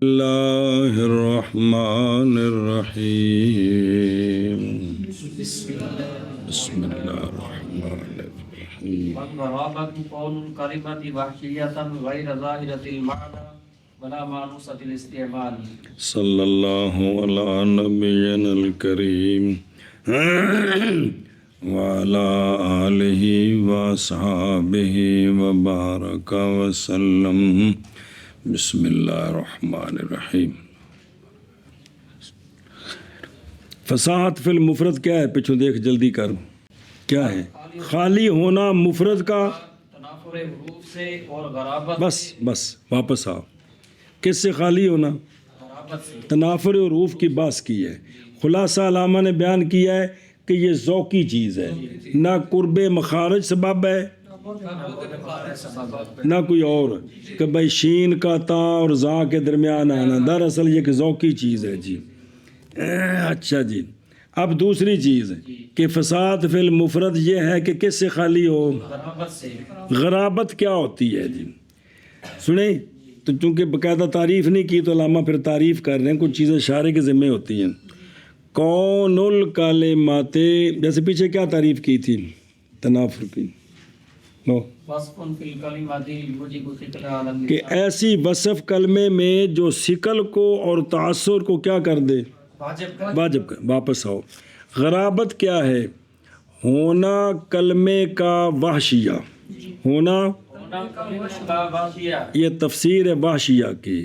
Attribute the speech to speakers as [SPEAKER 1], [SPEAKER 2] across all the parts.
[SPEAKER 1] اللہ الرحمن الرحیم بسم اللہ الرحمن الرحیم
[SPEAKER 2] والغرابة قول الكلمة وحشية غير ظاهرة المعنى ولا مانوسة الاستعمال.
[SPEAKER 1] صلی اللہ علی نبینا الکریم وعلی آلہ وصحابہ وبارک وسلم. بسم اللہ الرحمن الرحیم. فصاحت فی المفرد کیا ہے؟ پچھو دیکھ جلدی کر. کیا ہے؟ خالی ہونا مفرد کا
[SPEAKER 2] تنافر حروف سے اور غرابت
[SPEAKER 1] بس واپس آؤ. کس سے خالی ہونا؟
[SPEAKER 2] غرابت سے.
[SPEAKER 1] تنافر حروف کی بات کی ہے. خلاصہ علامہ نے بیان کیا ہے کہ یہ ذوقی چیز ہے، نہ قرب مخارج سبب ہے نہ کوئی اور کہ بھائی شین کا تا اور زا کے درمیان آنا. دراصل یہ کہ ذوقی چیز ہے جی. اچھا جی، اب دوسری چیز ہے کہ فساد فی المفرد یہ ہے کہ کس سے خالی ہو؟
[SPEAKER 2] غرابت سے.
[SPEAKER 1] غرابت کیا ہوتی ہے جی؟ سنیں تو چونکہ باقاعدہ تعریف نہیں کی تو علامہ پھر تعریف کر رہے ہیں. کچھ چیزیں اشارے کے ذمے ہوتی ہیں. کون الکلمات، جیسے پیچھے کیا تعریف کی تھی تنافر کی،
[SPEAKER 2] وصف فی الکلمات یوجب ثقل علی اللسان.
[SPEAKER 1] کہ ایسی وصف کلمے میں جو ثقل کو اور تاثر کو کیا کر دے؟ واجب کر. واپس آؤ. غرابت کیا ہے؟ ہونا کلمے کا وحشیہ. ہونا یہ تفسیر ہے وحشیہ کی،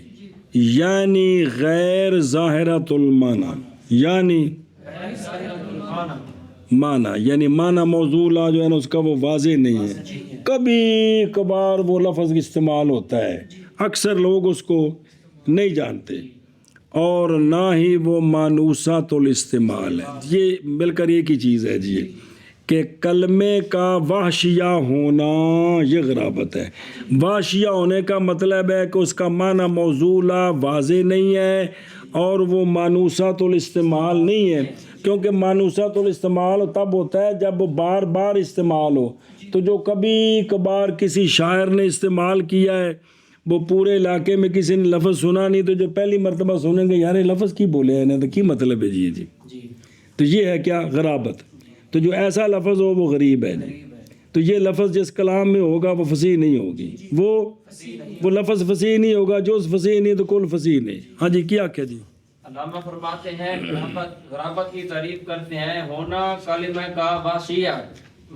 [SPEAKER 1] یعنی غیر ظاہرۃ المعنی، یعنی معنی یعنی معنی موضوعہ جو ہے نا اس کا وہ واضح نہیں ہے. کبھی کبھار وہ لفظ استعمال ہوتا ہے، اکثر لوگ اس کو نہیں جانتے، اور نہ ہی وہ مانوسات الاستعمال ہے. یہ مل کر ایک ہی چیز ہے جی، کہ کلمے کا وحشیہ ہونا یہ غرابت ہے. وحشیہ ہونے کا مطلب ہے کہ اس کا معنی موضوعہ واضح نہیں ہے اور وہ مانوسات الاستعمال نہیں ہے. کیونکہ مانوسات الاستعمال تب ہوتا ہے جب وہ بار بار استعمال ہو. تو جو کبھی کبھار کسی شاعر نے استعمال کیا ہے، وہ پورے علاقے میں کسی نے لفظ سنا نہیں، تو جو پہلی مرتبہ سنیں گے یار یہ لفظ کی بولے ہیں نا، تو کی مطلب ہے جی. تو یہ ہے کیا؟ غرابت. تو جو ایسا لفظ ہو وہ غریب ہے جی. تو یہ لفظ جس کلام میں ہوگا وہ فصیح نہیں ہوگی، وہ لفظ فصیح نہیں ہوگا. جو اس فصیح نہیں تو کل فصیح نہیں. ہاں جی، کیا کیا جی؟
[SPEAKER 2] علامہ فرماتے ہیں غرابت کی تعریف کرتے ہیں ہونا کلمہ کا واشیہ.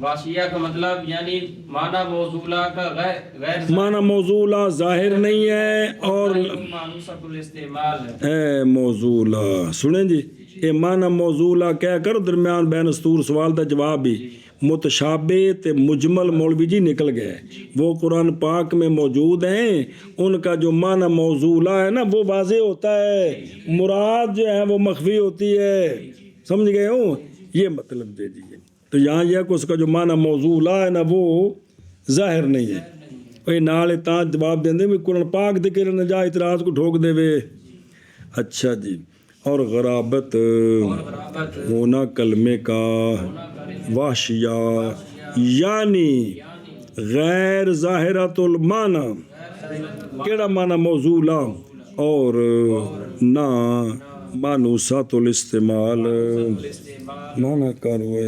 [SPEAKER 2] واشیہ کا مطلب یعنی معنی موضوعہ کا غیر
[SPEAKER 1] معنی موضوعہ ظاہر نہیں ہے اور
[SPEAKER 2] مانوسۃ الاستعمال ہے.
[SPEAKER 1] اے موضوعہ سنیں جی، اے معنی موضوعہ کہہ کر درمیان بین استور سوال دا جواب بھی متشابہ تے مجمل مولوی جی نکل گئے. وہ قرآن پاک میں موجود ہیں، ان کا جو معنی موضوعہ ہے نا وہ واضح ہوتا ہے، مراد جو ہے وہ مخفی ہوتی ہے. سمجھ گئے ہو؟ یہ مطلب دے دیجیے. تو یہاں یہ کہ اس کا جو معنی موضوعہ ہے نا وہ ظاہر نہیں ہے. بھائی نال تاں جواب دیں دے بھی قرآن پاک دے کے نہ جا اعتراض کو ٹھوک دے وے. اچھا جی، اور غرابت ہونا کلمے کا وحشیہ یعنی غیر ظاہرۃ المعنی، کیڑا معنی موضوعہ، اور نہ مانوسات الاستعمال. معنی کر ہوئے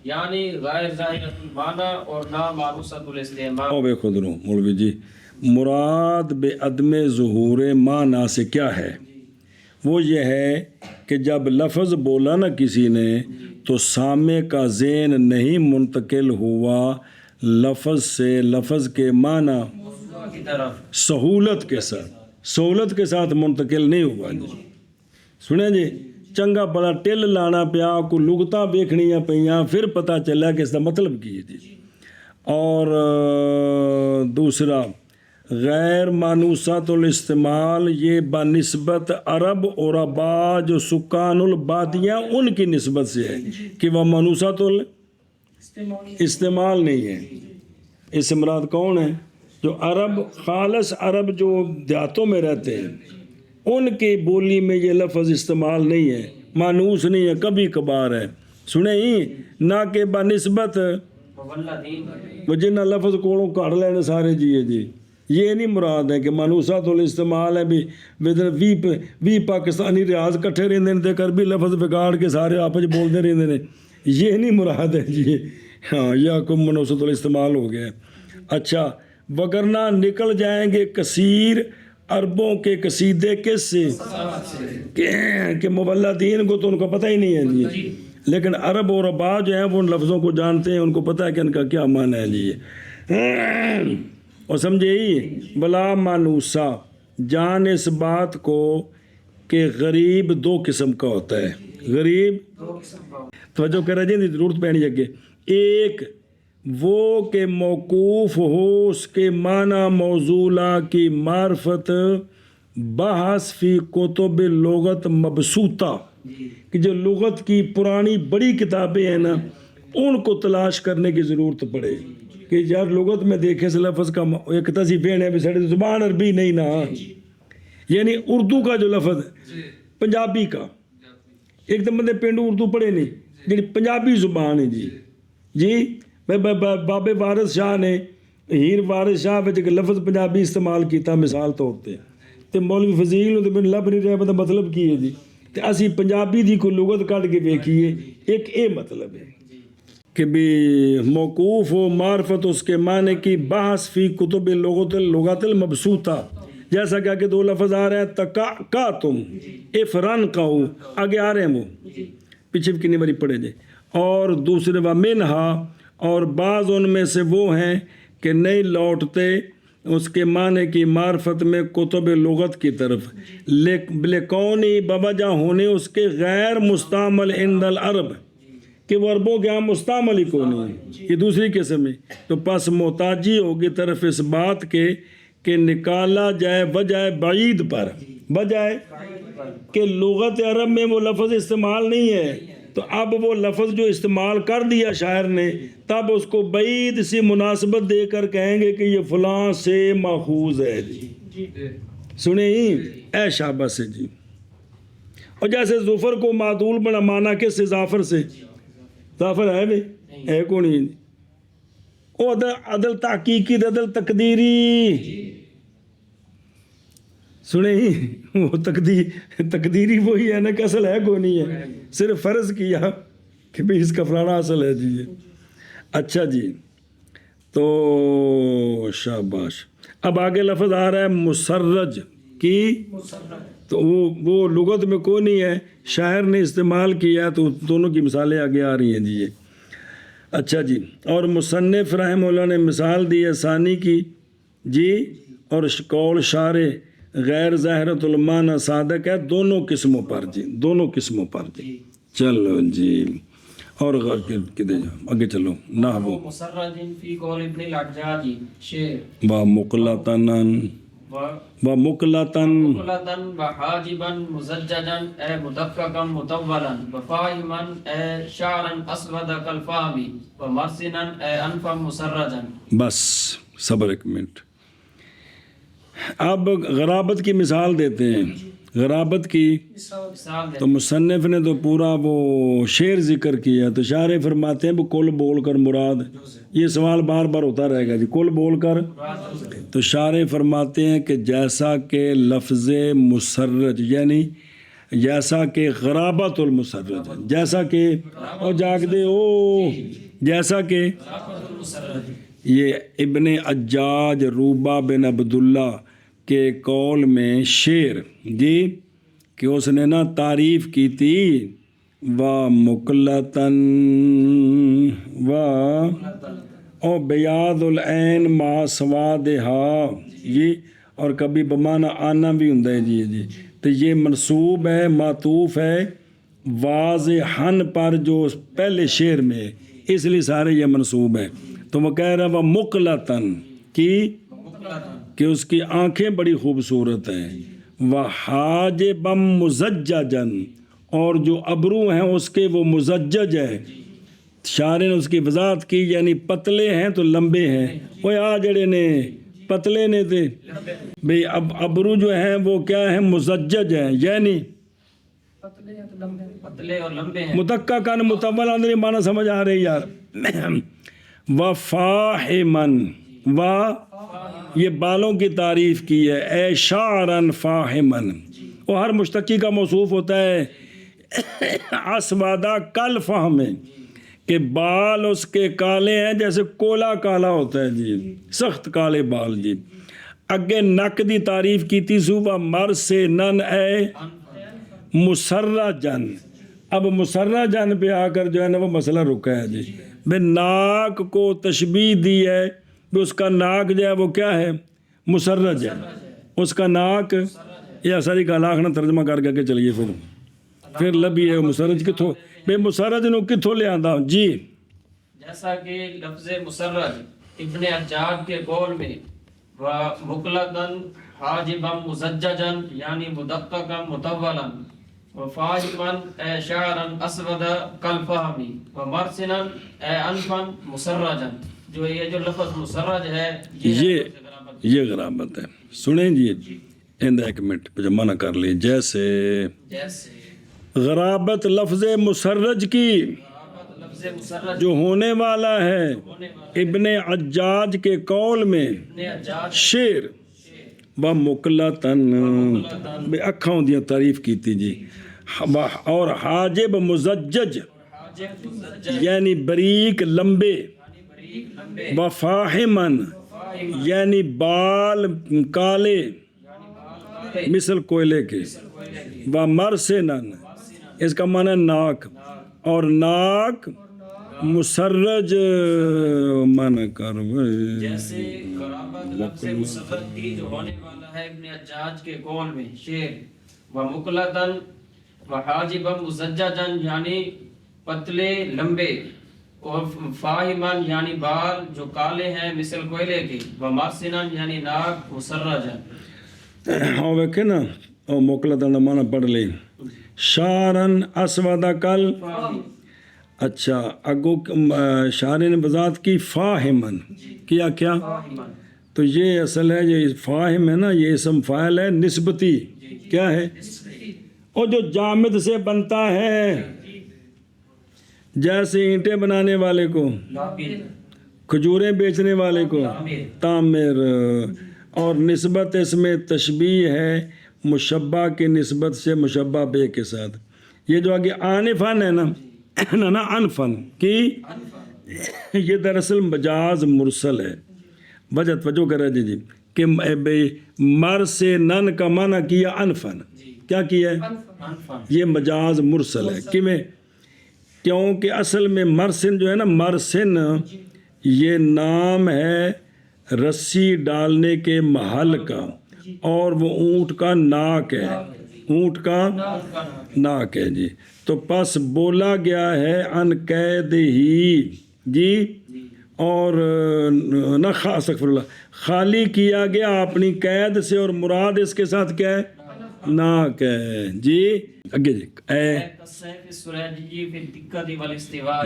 [SPEAKER 2] یعنی غیر ظاہر المعنی اور نہ مانوسۃ الاستعمال.
[SPEAKER 1] او بے خود رو مولوی جی، مراد بے عدم ظہور معنی سے کیا ہے؟ وہ یہ ہے کہ جب لفظ بولا نا کسی نے تو سامع کا ذہن نہیں منتقل ہوا لفظ سے لفظ کے معنی
[SPEAKER 2] کی طرف
[SPEAKER 1] سہولت کے ساتھ منتقل نہیں ہوا جی. سنیں جی، چنگا بڑا ٹل لانا پیا، کو لغتاں دیکھنیاں پیاں، پھر پتہ چلا کہ اس کا مطلب کی ہے جی. اور دوسرا غیر مانوسات الاستعمال، یہ بنسبت عرب اور عبا جو سکان البادیاں ان کی نسبت سے ہے کہ وہ مانوسات الاستعمال نہیں ہے. اس سے مراد کون ہے؟ جو عرب، خالص عرب جو دیہاتوں میں رہتے ہیں ان کی بولی میں یہ لفظ استعمال نہیں ہے، مانوس نہیں ہے، کبھی کبھار ہے. سنیں ہی نہ کہ بنسبت وہ جنہ لفظ کولوں کڑ لینے سارے جی. یہ نہیں مراد ہے کہ منوسات الاستعمال ہے بھی بھی پاکستانی ریاض کٹھے رہندے تے کر بھی لفظ بگاڑ کے سارے آپس بولتے رہندے نے، یہ نہیں مراد ہے جی، ہاں یا کوئی منوسات الاستعمال ہو گیا ہے۔ اچھا، وگرنہ نکل جائیں گے کثیر عربوں کے قصیدے کس سے کہ مولدین کو تو ان کو پتہ ہی نہیں ہے جی، لیکن عرب اور عبا جو ہیں وہ ان لفظوں کو جانتے ہیں، ان کو پتہ ہے کہ ان کا کیا معنی ہے جی۔ اور سمجھے ہی بلا مانوسا، جان اس بات کو کہ غریب دو قسم کا ہوتا ہے، غریب توجہ کر رہے جی، ضرورت پہنی اگے، ایک وہ کہ موقوف ہو اس کے معنی موضوعہ کی معرفت بحث فی کتب لغت مبسوطہ، کہ جو لغت کی پرانی بڑی کتابیں ہیں نا ان کو تلاش کرنے کی ضرورت پڑے کہ یار لغت میں دیکھیں اس لفظ کا ایک تصیفین ہے ساڑھے زبان عربی نہیں نا، یعنی اردو کا جو لفظ ہے پنجابی کا، ایک دم بندے پینڈو اردو پڑھے نہیں جی پنجابی زبان ہے جی بابے وارث شاہ نے ہیر وارث شاہ وچ ایک لفظ پنجابی استعمال کیتا مثال طور تے مولوی فضیل نوں تے میں لب نہیں رہا پتہ مطلب کی ہے جی، تے اسی پنجابی دی کوئی لغت کڈ کے ویکھیے ایک اے مطلب ہے کہ بھی موقوف ہو معرفت اس کے معنی کی بحث فی کتب لغت المبسوطہ، جیسا کہ آگے دو لفظ آ رہے ہیں تکا تم افرن قہو، آگے آ رہے ہیں وہ پیچھے کنی باری پڑھے جائے، اور دوسرے ومنہا، اور بعض ان میں سے وہ ہیں کہ نہیں لوٹتے اس کے معنی کی معرفت میں کتب لغت کی طرف، لکونی بوجہ ہونے اس کے غیر مستعمل عند العرب، کہ وہ عربوں کے ہاں مستعمل ہی کو نہیں ہے، یہ دوسری قسم ہے، تو پس محتاجی ہوگی طرف اس بات کے کہ نکالا جائے وجہ بعید پر، وجہ کہ لغت عرب میں وہ لفظ استعمال نہیں ہے، تو اب وہ لفظ جو استعمال کر دیا شاعر نے تب اس کو بعید سی مناسبت دے کر کہیں گے کہ یہ فلاں سے ماخوذ ہے جی، سنیں ہی اے شابہ سے جی۔ اور جیسے ظفر کو معدول بنا مانا کس سے؟ ظافر سے، ظافر ہے بھی ہے کو نہیں، او عدل تحقیقی عدل تقدیری، سنیں ہی وہ تقدیری وہی ہے نا کہ اصل ہے کو نہیں ہے، صرف فرض کیا کہ بھئی اس کا فلانا اصل ہے جی۔ اچھا جی، تو شاباش، اب آگے لفظ آ رہا ہے مسرج کی، تو وہ لغت میں کوئی نہیں ہے، شاعر نے استعمال کیا، تو دونوں کی مثالیں آگے آ رہی ہیں جی یہ۔ اچھا جی، اور مصنف رحمہ اللہ نے مثال دی ہے ثانی کی جی، اور قول شارع غیر ظاہرۃ المعنی صادق ہے دونوں قسموں پر جی، دونوں قسموں پر جی۔ چلو جی، اور کدے آگے چلو، نحو
[SPEAKER 2] مسرج فی قول ابن الحجاج شعر
[SPEAKER 1] ومقلتن ومقلتن
[SPEAKER 2] وحاجبا مزججا اے مدققا مطولا وفاہما اے شعرا اسود کالفہم ومرسنا اے انفا مسرجا۔
[SPEAKER 1] بس صبر ایک منٹ، اب غرابت کی مثال دیتے ہیں، غرابت کی، تو مصنف نے تو پورا وہ شعر ذکر کیا، تو شاعر فرماتے ہیں وہ کل بول کر مراد، یہ سوال بار بار ہوتا رہے گا جی، کل بول کر، تو شاعر فرماتے ہیں کہ جیسا کہ لفظ مسرج یعنی جیسا کہ غرابت المسرج، جیسا کہ او جاگ دے او، جیسا کہ یہ ابن عجاج روبہ بن عبداللہ کے قول میں شعر جی، کہ اس نے نا تعریف کی تھی وَمُقْلَتًا او بیاض العین ما سوادہا، یہ اور کبھی بمعنی آنا بھی ہوں جی جی، تو یہ منصوب ہے، معطوف ہے واضحاً پر جو پہلے شعر میں، اس لیے سارے یہ منصوب ہے، تو وہ کہہ رہا وَمُقْلَتًا کی کہ اس کی آنکھیں بڑی خوبصورت ہیں، وَحَاجِبًا مُزَجَّجًا، اور جو ابرو ہیں اس کے وہ مزجج ہیں، شاعر نے اس کی وضاحت کی یعنی پتلے ہیں تو لمبے ہیں، وہ آ جڑے نے پتلے نے تھے بھئی، اب ابرو جو ہیں وہ کیا ہیں؟ مزجج ہیں، یعنی
[SPEAKER 2] پتلے اور لمبے ہیں،
[SPEAKER 1] مدقق کان مطول، اندر معنی سمجھ آ رہی یار، وفاہمن یہ بالوں کی تعریف کی ہے. اے شعرن فاہمن، وہ ہر مشتقی کا موصوف ہوتا ہے. اسودہ کل فہم، کہ بال اس کے کالے ہیں جیسے کولا کالا ہوتا ہے جی، سخت کالے بال جی. اگے نک دی تعریف کی تھی صوبہ مر سے نن اے مسرہ جن. اب مسرہ جن پہ آ کر جو ہے نا وہ مسئلہ رکا ہے جی. بے ناک کو تشبیہ دی ہے، کہ اس کا ناک جو ہے وہ کیا ہے؟ مسرج ہے. اس کا ناک یہ ساری کا لاکھ نہ ترجمہ کر کے چلیے. پھر لبی ہے مسرج کتھوں بے مسرج نو کتھوں لے آندا جی.
[SPEAKER 2] جیسا کہ لفظ مسرج ابن حجاج کے قول میں وَمُقْلَدًا حَاجِبًا مُزَجَّجًا یعنی مدققا مطولا، وَفَاہِمًا اے شعرًا اسودا کالفہمی، وَمَرْسِنًا اے انفًا مسرجًا. جو یہ جو لفظ مسرج ہے
[SPEAKER 1] یہ غرابت ہے. سنیں جی اندہ ایک منٹ معنی کر لی. جیسے غرابت لفظ مسرج کی جو ہونے والا ہے ابن حجاج کے قول میں شعر و مقلتن بے اکھاں دی تعریف کی تھی جی. اور حاجب مزجج یعنی بریک لمبے، و فاہمن یعنی بال کالے مثل کوئلے کے، و مرسنن اس کا معنی ناک، اور ناک مسرج من کر.
[SPEAKER 2] جیسے غرابت لفظ مسرج کی جو ہونے والا ہے ابن حجاج کے قول میں شعر ومقلدن وحاجبا مزججن یعنی پتلے لمبے، اور فاہمن یعنی بال جو کالے ہیں مثل کوئلے کے، ومرسنن یعنی ناک مسرجن.
[SPEAKER 1] ہاں ویکھے نا او مقلدن معنی پڑھ لیں. شارن اسودہ کل، اچھا اگو شاعر نے بذات کی فاہمن کیا کیا؟ تو یہ اصل ہے یہ فاہم ہے نا، یہ اسم فاعل ہے نسبتی. کیا ہے؟ اور جو جامد سے بنتا ہے، جیسے اینٹیں بنانے والے کو، کھجوریں بیچنے والے کو تعمیر. اور نسبت اس میں تشبیہ ہے مشبہ کی نسبت سے مشبہ بے کے ساتھ. یہ جو آگے آنفن ہے نا نا انفن کی، یہ دراصل مجاز مرسل ہے. وجہ توجہ کر رہے جی کہ مر سے نن کا معنی کیا انفن. کیا کیا ہے؟ یہ مجاز مرسل ہے. کیونکہ اصل میں مرسن جو ہے نا، مرسن یہ نام ہے رسی ڈالنے کے محل کا، اور وہ اونٹ کا ناک ہے. اونٹ کا ناک ہے جی. تو پس بولا گیا ہے ان قید ہی جی، اور نہ استغفر اللہ، خالی کیا گیا اپنی قید سے، اور مراد اس کے ساتھ کیا ہے؟ ناک ہے جی. اگے جی اے
[SPEAKER 2] کسیف السریجی فی الدقت والاستواء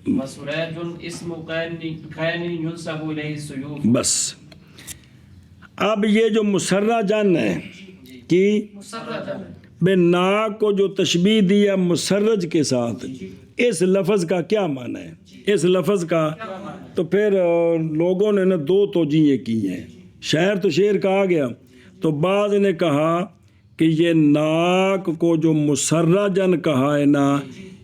[SPEAKER 2] وسریج اسم قین ينسب الیہ السیوف.
[SPEAKER 1] بس اب یہ جو مسرہ جن ہے کہ بے ناک کو جو تشبیہ دیا مسرج کے ساتھ، اس لفظ کا کیا معنی ہے؟ اس لفظ کا تو پھر لوگوں نے نا دو توجیہیں کی ہیں. شعر تو شعر کہا گیا، تو بعض نے کہا کہ یہ ناک کو جو مسرہ جن کہا ہے نا،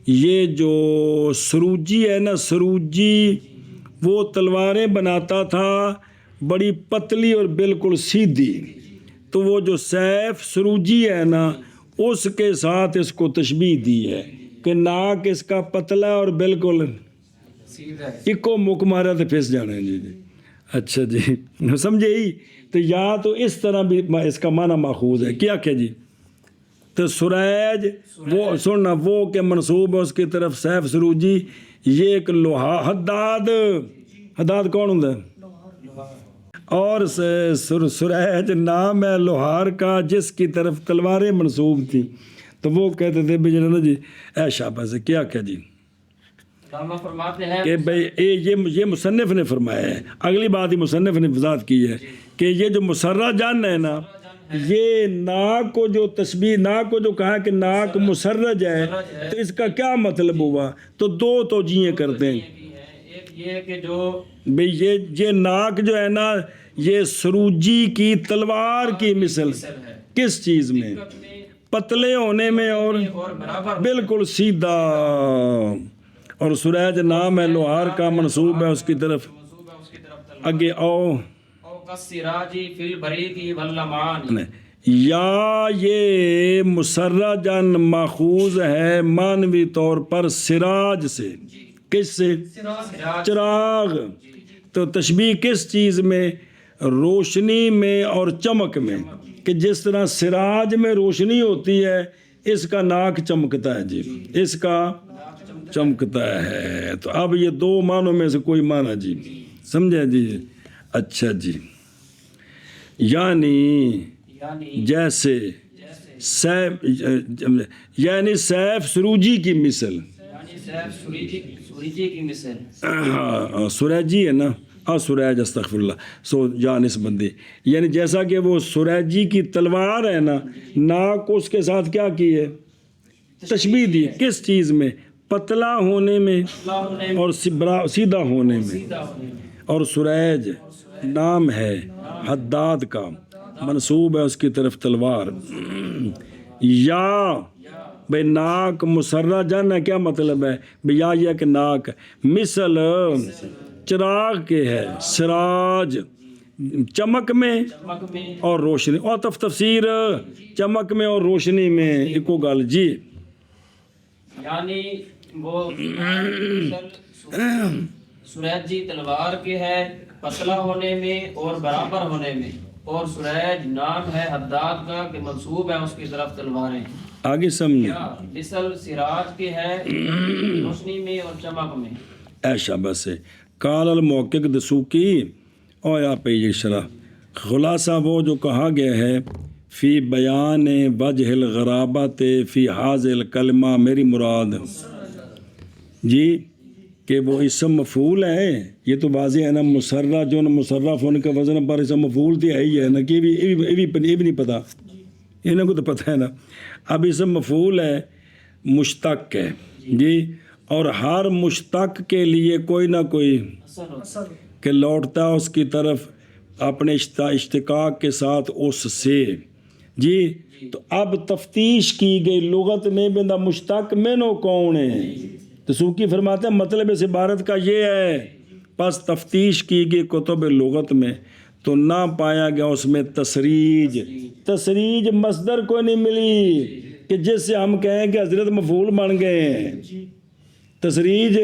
[SPEAKER 1] یہ جو سروجی ہے نا، سروجی وہ تلواریں بناتا تھا بڑی پتلی اور بالکل سیدھی. تو وہ جو سیف سروجی ہے نا، اس کے ساتھ اس کو تشبیہ دی ہے کہ ناک اس کا پتلا اور بالکل اکو مک مارا تو پھس جانا ہے. جی جی اچھا جی سمجھے ہی. تو یا تو اس طرح بھی اس کا معنی ماخوذ ہے. کیا کہ جی تو سریج وہ سننا وہ کہ منصوب ہے اس کی طرف سیف سروجی. یہ ایک لوہا حداد کون ہوں ہے؟ اور سریج نام ہے لوہار کا جس کی طرف تلواریں منصوب تھیں. تو وہ کہتے تھے بھی جنہوں نے جی اے شاباش کیا کہ جی کہ بھئی یہ مصنف نے فرمایا ہے. اگلی بات ہی مصنف نے وضاحت کی ہے کہ یہ جو مسرہ جن ہے نا، یہ ناک کو جو تشبیہ، ناک کو جو کہا کہ ناک مسرج ہے، تو اس کا کیا مطلب ہوا؟ تو دو توجیہیں کرتے ہیں.
[SPEAKER 2] ایک یہ کہ جو
[SPEAKER 1] بھئی یہ ناک جو ہے نا، یہ سروجی کی تلوار کی مثل
[SPEAKER 2] ہے
[SPEAKER 1] کس چیز میں؟ پتلے ہونے میں اور
[SPEAKER 2] برابر
[SPEAKER 1] بالکل سیدھا. اور سریج نام ہے لوہار کا، منسوب ہے اس کی طرف.
[SPEAKER 2] منصوب ہے اس کی طرف تلوار.
[SPEAKER 1] آگے
[SPEAKER 2] او کسراجی فی البریقی واللمان.
[SPEAKER 1] یا یہ مسرہ جن ماخوذ ہے معنوی طور پر سراج سے. کس سے؟ چراغ. تو تشبیہ کس چیز میں؟ روشنی میں اور چمک میں. کہ جس طرح سراج میں روشنی ہوتی ہے اس کا ناک چمکتا ہے. جی اس کا چمکتا ہے. تو اب یہ دو معنوں میں سے کوئی معنی جی سمجھے جی. اچھا جی، یعنی جیسے سیف، یعنی سیف سروجی کی مثل.
[SPEAKER 2] یعنی سیف سریجی کی مثل.
[SPEAKER 1] ہاں سریجی ہے نا، سریج استغفر اللہ. سو جانس بندی، یعنی جیسا کہ وہ سریجی کی تلوار ہے نا، ناک اس کے ساتھ کیا کی ہے؟ تشبیہ دی. کس چیز میں؟ پتلا ہونے میں اور سیدھا ہونے میں. اور سریج نام ہے حداد کا، منسوب ہے اس کی طرف تلوار. یا بھئی ناک مسرہ جان ہے، کیا مطلب ہے بھئی؟ یا یہ کہ ناک مثل چراغ کے ہے، سراج چمک میں اور روشنی. اور تفسیر چمک میں اور روشنی میں ایکو گل جی.
[SPEAKER 2] یعنی وہ سریجی تلوار کے ہے، پتلا ہونے میں اور برابر ہونے میں. اور سریج نام ہے حداد کا کہ منسوب ہے اس کی طرف تلواریں.
[SPEAKER 1] آگے سمجھیں.
[SPEAKER 2] مثل سراج کے ہے روشنی میں اور چمک میں.
[SPEAKER 1] ایشا بس ہے. قال المحقق دسوقی، اور یہاں پہ یہ شرح خلاصہ وہ جو کہا گیا ہے فی بیان وجہ الغرابت فی حاضر الکلمہ، میری مراد جی کہ وہ اسم مفعول ہے. یہ تو واضح ہے نا، مسرہ جو مصرف ہونے کا وزن پر اسم مفعول تو ہے ہی ہے نا، کہ یہ بھی نہیں پتہ، انہیں کو تو پتہ ہے نا. اب اسم مفعول ہے، مشتق ہے جی، اور ہر مشتق کے لیے کوئی نہ کوئی کہ لوٹتا اس کی طرف اپنے اشتقاق کے ساتھ اس سے جی. تو اب تفتیش کی گئی لغت میں بندہ مشتق منو کون ہے. تو سوکی فرماتے ہیں مطلب اس عبارت کا یہ ہے، پس تفتیش کی گئی کتب لغت میں تو نہ پایا گیا اس میں تسریج. تسریج مصدر کو نہیں ملی کہ جس سے ہم کہیں کہ حضرت مفعول بن گئے ہیں. تسریج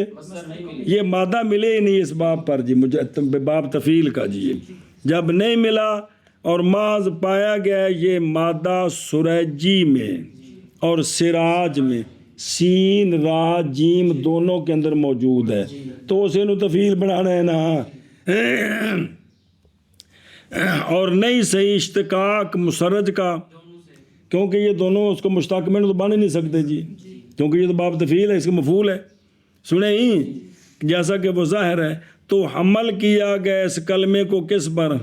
[SPEAKER 1] یہ مادہ ملے ہی نہیں اس باب پر جی، مجھے باب تفیل کا جی. جب نہیں ملا اور محض پایا گیا یہ مادہ سریجی میں اور سراج میں، سین را جیم دونوں کے اندر موجود ہے، تو اسے نو تفیل بنانا ہے نا. اور نہیں صحیح اشتقاق مسرج کا، کیونکہ یہ دونوں اس کو مشتق میں تو بن ہی نہیں سکتے جی، کیونکہ یہ تو باب تفیل ہے، اس کا مفعول ہے. سنیں ہی جیسا کہ وہ ظاہر ہے. تو حمل کیا گیا اس کلمے کو کس پر؟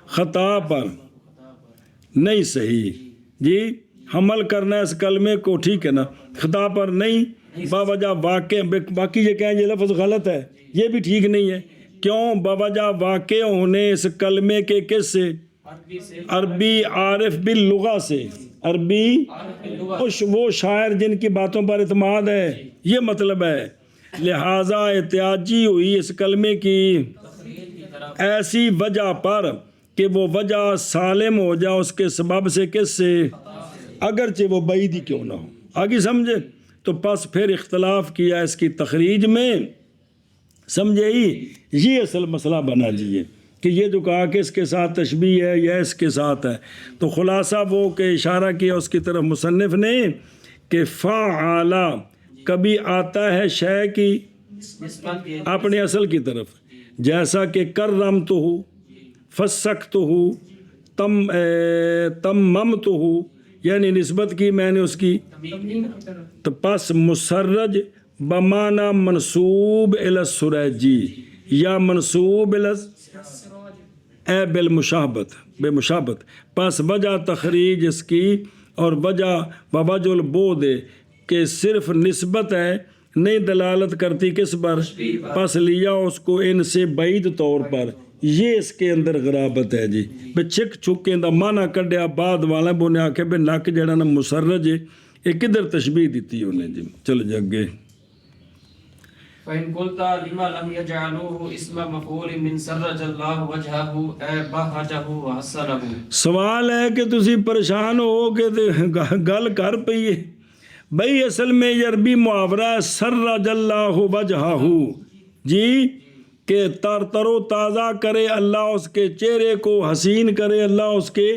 [SPEAKER 1] خطا پر. نہیں صحیح جی، حمل کرنا اس کلمے کو، ٹھیک ہے نا، خطا پر نہیں، باوجہ واقع. باقی یہ کہیں یہ لفظ غلط ہے، یہ بھی ٹھیک نہیں ہے. کیوں؟ باوجہ واقع ہونے اس کلمے کے کس سے؟ عربی عارف باللغہ سے. عربی وہ شاعر جن کی باتوں پر اعتماد ہے، یہ مطلب ہے. لہٰذا احتیاجی ہوئی اس کلمے کی ایسی وجہ پر کہ وہ وجہ سالم ہو جائے اس کے سبب سے، کس سے؟ اگرچہ وہ بعیدی کیوں نہ ہو. آگے سمجھے؟ تو پس پھر اختلاف کیا اس کی تخریج میں، سمجھے ہی. یہ اصل مسئلہ بنا لیے کہ یہ جو کہا کہ اس کے ساتھ تشبیہ ہے یا اس کے ساتھ ہے. تو خلاصہ وہ کہ اشارہ کیا اس کی طرف مصنف نے کہ فعلا کبھی آتا ہے شے کی اپنے اصل کی طرف، جیسا کہ کرمتہ، فسقتہ، تممتہ، یعنی نسبت کی میں نے اس کی. تو پس مسرج بمعنی منصوب الی السریجی یا منصوب الی بالمشابہت، بے مشابہت. پس وجہ تخریج اس کی اور وجہ بوجہ البعد کہ صرف نسبت ہے، نہیں دلالت کرتی کس پر؟ پس لیا اس کو ان سے بعید طور پر، یہ اس کے اندر غرابت ہے جی بے چھک چھکیں دا معنی کڈیا بعد والا بونے آکھے بے نک جڑا نا مسرج ہے یہ کدھر تشبیح دیتی انہیں جی چل جگے
[SPEAKER 2] فَإِن قُلْتَ لِمَا لَمْ يَجْعَلُوهُ اسْمَ مَفْعُولٍ مِّن سَرَّجَ اللَّهُ وَجْهَهُ اے بَهَّجَهُ وَحَسَّنَهُ
[SPEAKER 1] سوال ہے کہ تسی پریشان ہو کہ گل کر پئیے بھئی اصل میں یہ عربی محاورہ ہے سرج اللہ وجہہ جی کہ تر و تازہ کرے اللہ اس کے چہرے کو حسین کرے اللہ اس کے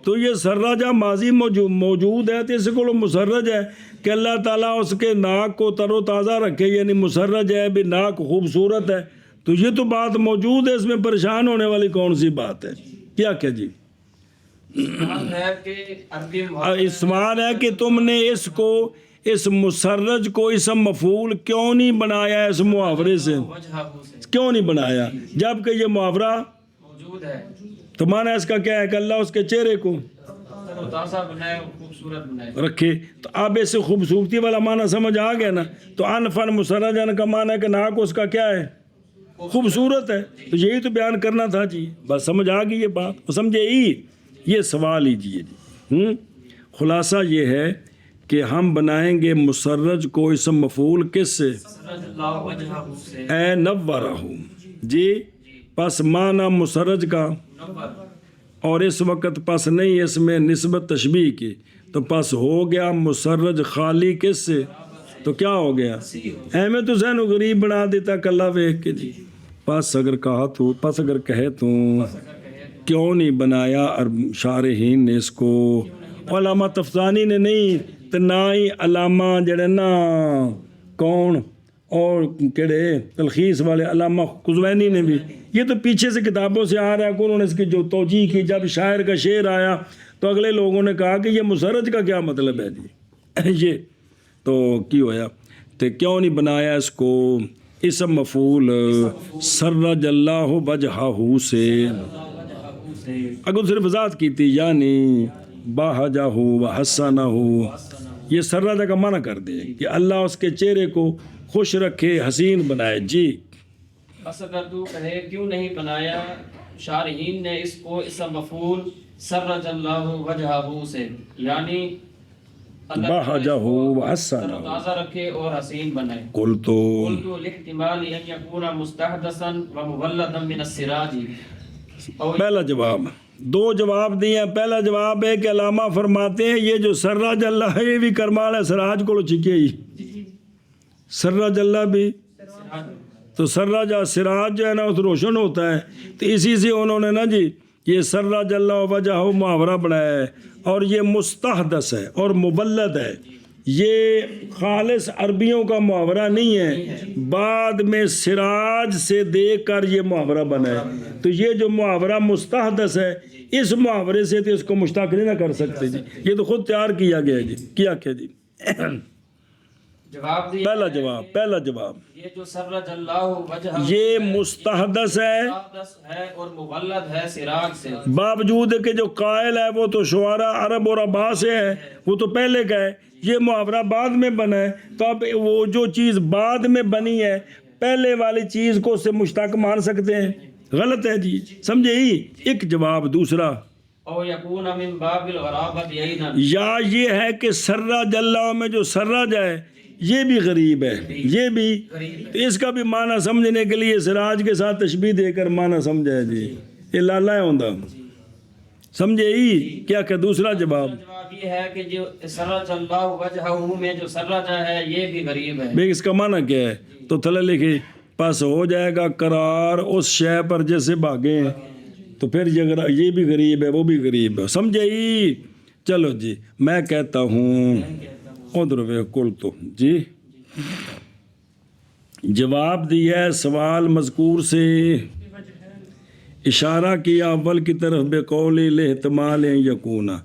[SPEAKER 1] تو یہ سرجہ ماضی موجود ہے تو اس کو مسرج ہے کہ اللہ تعالیٰ اس کے ناک کو تر و تازہ رکھے یعنی مسرج ہے بھی ناک خوبصورت ہے تو یہ تو بات موجود ہے اس میں پریشان ہونے والی کون سی بات ہے کیا جی
[SPEAKER 2] ہے کہ عربی
[SPEAKER 1] سوال ہے کہ تم نے اس کو اس مسرج کو اسم مفعول کیوں نہیں بنایا اس محاورے سے
[SPEAKER 2] وجہہ سے
[SPEAKER 1] کیوں نہیں بنایا جبکہ یہ محاورہ
[SPEAKER 2] موجود ہے
[SPEAKER 1] تو معنی اس کا کیا ہے کہ اللہ اس کے چہرے کو
[SPEAKER 2] تر و تازہ بنائے خوبصورت بنائے
[SPEAKER 1] رکھے تو اب اس سے خوبصورتی والا معنی سمجھ آ گیا نا تو انفن مسرجن کا معنی ہے کہ ناک اس کا کیا ہے خوبصورت ہے تو یہی تو بیان کرنا تھا جی بس سمجھ آ گئی یہ بات سمجھے ہی یہ سوال ہیجیے جی خلاصہ یہ ہے کہ ہم بنائیں گے مسرج کو اسم مفعول کس سے
[SPEAKER 2] سرج اللہ وجہہ سے
[SPEAKER 1] اے نورہ جی پس معنی مسرج کا
[SPEAKER 2] نور
[SPEAKER 1] اور اس وقت پس نہیں اس میں نسبت تشبیہ کی تو پس ہو گیا مسرج خالی کس سے تو کیا ہو گیا میں تو ذہن غریب بنا دیتا کلہ ویکھ کے جی پس اگر کہا تو پس اگر کہے تو کیوں نہیں بنایا شارحین نے اس کو علامہ تفزانی نے نہیں تو نہ ہی علامہ جڑے نا کون اور کہڑے تلخیص والے علامہ قزوینی نے بھی یہ تو پیچھے سے کتابوں سے آ رہا ہے کہ انہوں نے اس کی جو توجیہ کی جب شاعر کا شعر آیا تو اگلے لوگوں نے کہا کہ یہ مسرج کا کیا مطلب ہے جی یہ تو کی ہویا تو کیوں نہیں بنایا اس کو اسم مفعول سرج اللہ وجہہ سے اگر صرف ذات کی تھی یعنی باہجہ ہو و حسنہ ہو یہ سرجہ کا معنی کر دے کہ اللہ اس کے چہرے کو خوش رکھے حسین بنائے جی
[SPEAKER 2] بس اگر تو کہے کیوں نہیں بنایا شارحین نے اس کو اسم مفعول سرج اللہ وجہہ سے یعنی
[SPEAKER 1] باہجہ ہو و
[SPEAKER 2] تر
[SPEAKER 1] حسنہ
[SPEAKER 2] و تازہ رکھے اور حسین بنائے
[SPEAKER 1] قل تو
[SPEAKER 2] قلت لاحتمال ان يكون مستحدثا ومولدا من السراج
[SPEAKER 1] پہلا جواب دو جواب دیے پہلا جواب ہے کہ علامہ فرماتے ہیں یہ جو سرج اللہ ہے یہ بھی کرمال ہے سراج کو چکے ہی سرج اللہ بھی تو سرج سراج جو ہے نا اس روشن ہوتا ہے تو اسی سے انہوں نے نا جی یہ سرج اللہ وجہ محاورہ بنایا ہے اور یہ مستحدث ہے اور مبلد ہے یہ خالص عربیوں کا محاورہ نہیں ہے بعد میں سراج سے دیکھ کر یہ محاورہ بنا ہے تو یہ جو محاورہ مستحدث ہے اس محاورے سے تو اس کو مشتق نہیں نہ کر سکتے جی یہ تو خود تیار کیا گیا جی کیا کیا جی
[SPEAKER 2] جواب دیا
[SPEAKER 1] پہلا جواب
[SPEAKER 2] یہ جو سرج اللہ وجہہ
[SPEAKER 1] یہ مستحدث ہے
[SPEAKER 2] ہے اور مولد ہے سراج سے
[SPEAKER 1] باوجود کہ جو قائل ہے وہ تو شعراء عرب اور عبا سے ہے وہ تو پہلے کا ہے یہ محاورہ بعد میں بنا ہے تو اب وہ جو چیز بعد میں بنی ہے پہلے والی چیز کو اس سے مشتق مان سکتے ہیں غلط ہے جی سمجھے ہی ایک جواب دوسرا
[SPEAKER 2] او یکون من باب الغرابت یعینا
[SPEAKER 1] یا یہ ہے کہ سرج اللہ میں جو سرج ہے یہ بھی غریب ہے یہ بھی تو اس کا بھی معنی سمجھنے کے لیے سراج کے ساتھ تشبیہ دے کر معنی سمجھا جی یہ لالا ہے ہوندہ سمجھے ہی کیا کہ دوسرا جواب
[SPEAKER 2] یہ ہے کہ جو سرج اللہ وجہہ میں جو سرج ہے یہ بھی غریب ہے
[SPEAKER 1] بھئی اس کا معنی کیا ہے تو تھلے لکھے پس ہو جائے گا قرار اس شے پر جیسے بھاگے ہیں تو پھر یہ بھی غریب ہے وہ بھی غریب ہے سمجھے ہی چلو جی میں کہتا ہوں ادھر کل تو جی جواب دیا ہے سوال مذکور سے اشارہ کیا اول کی طرف بے قول احتمال یکونا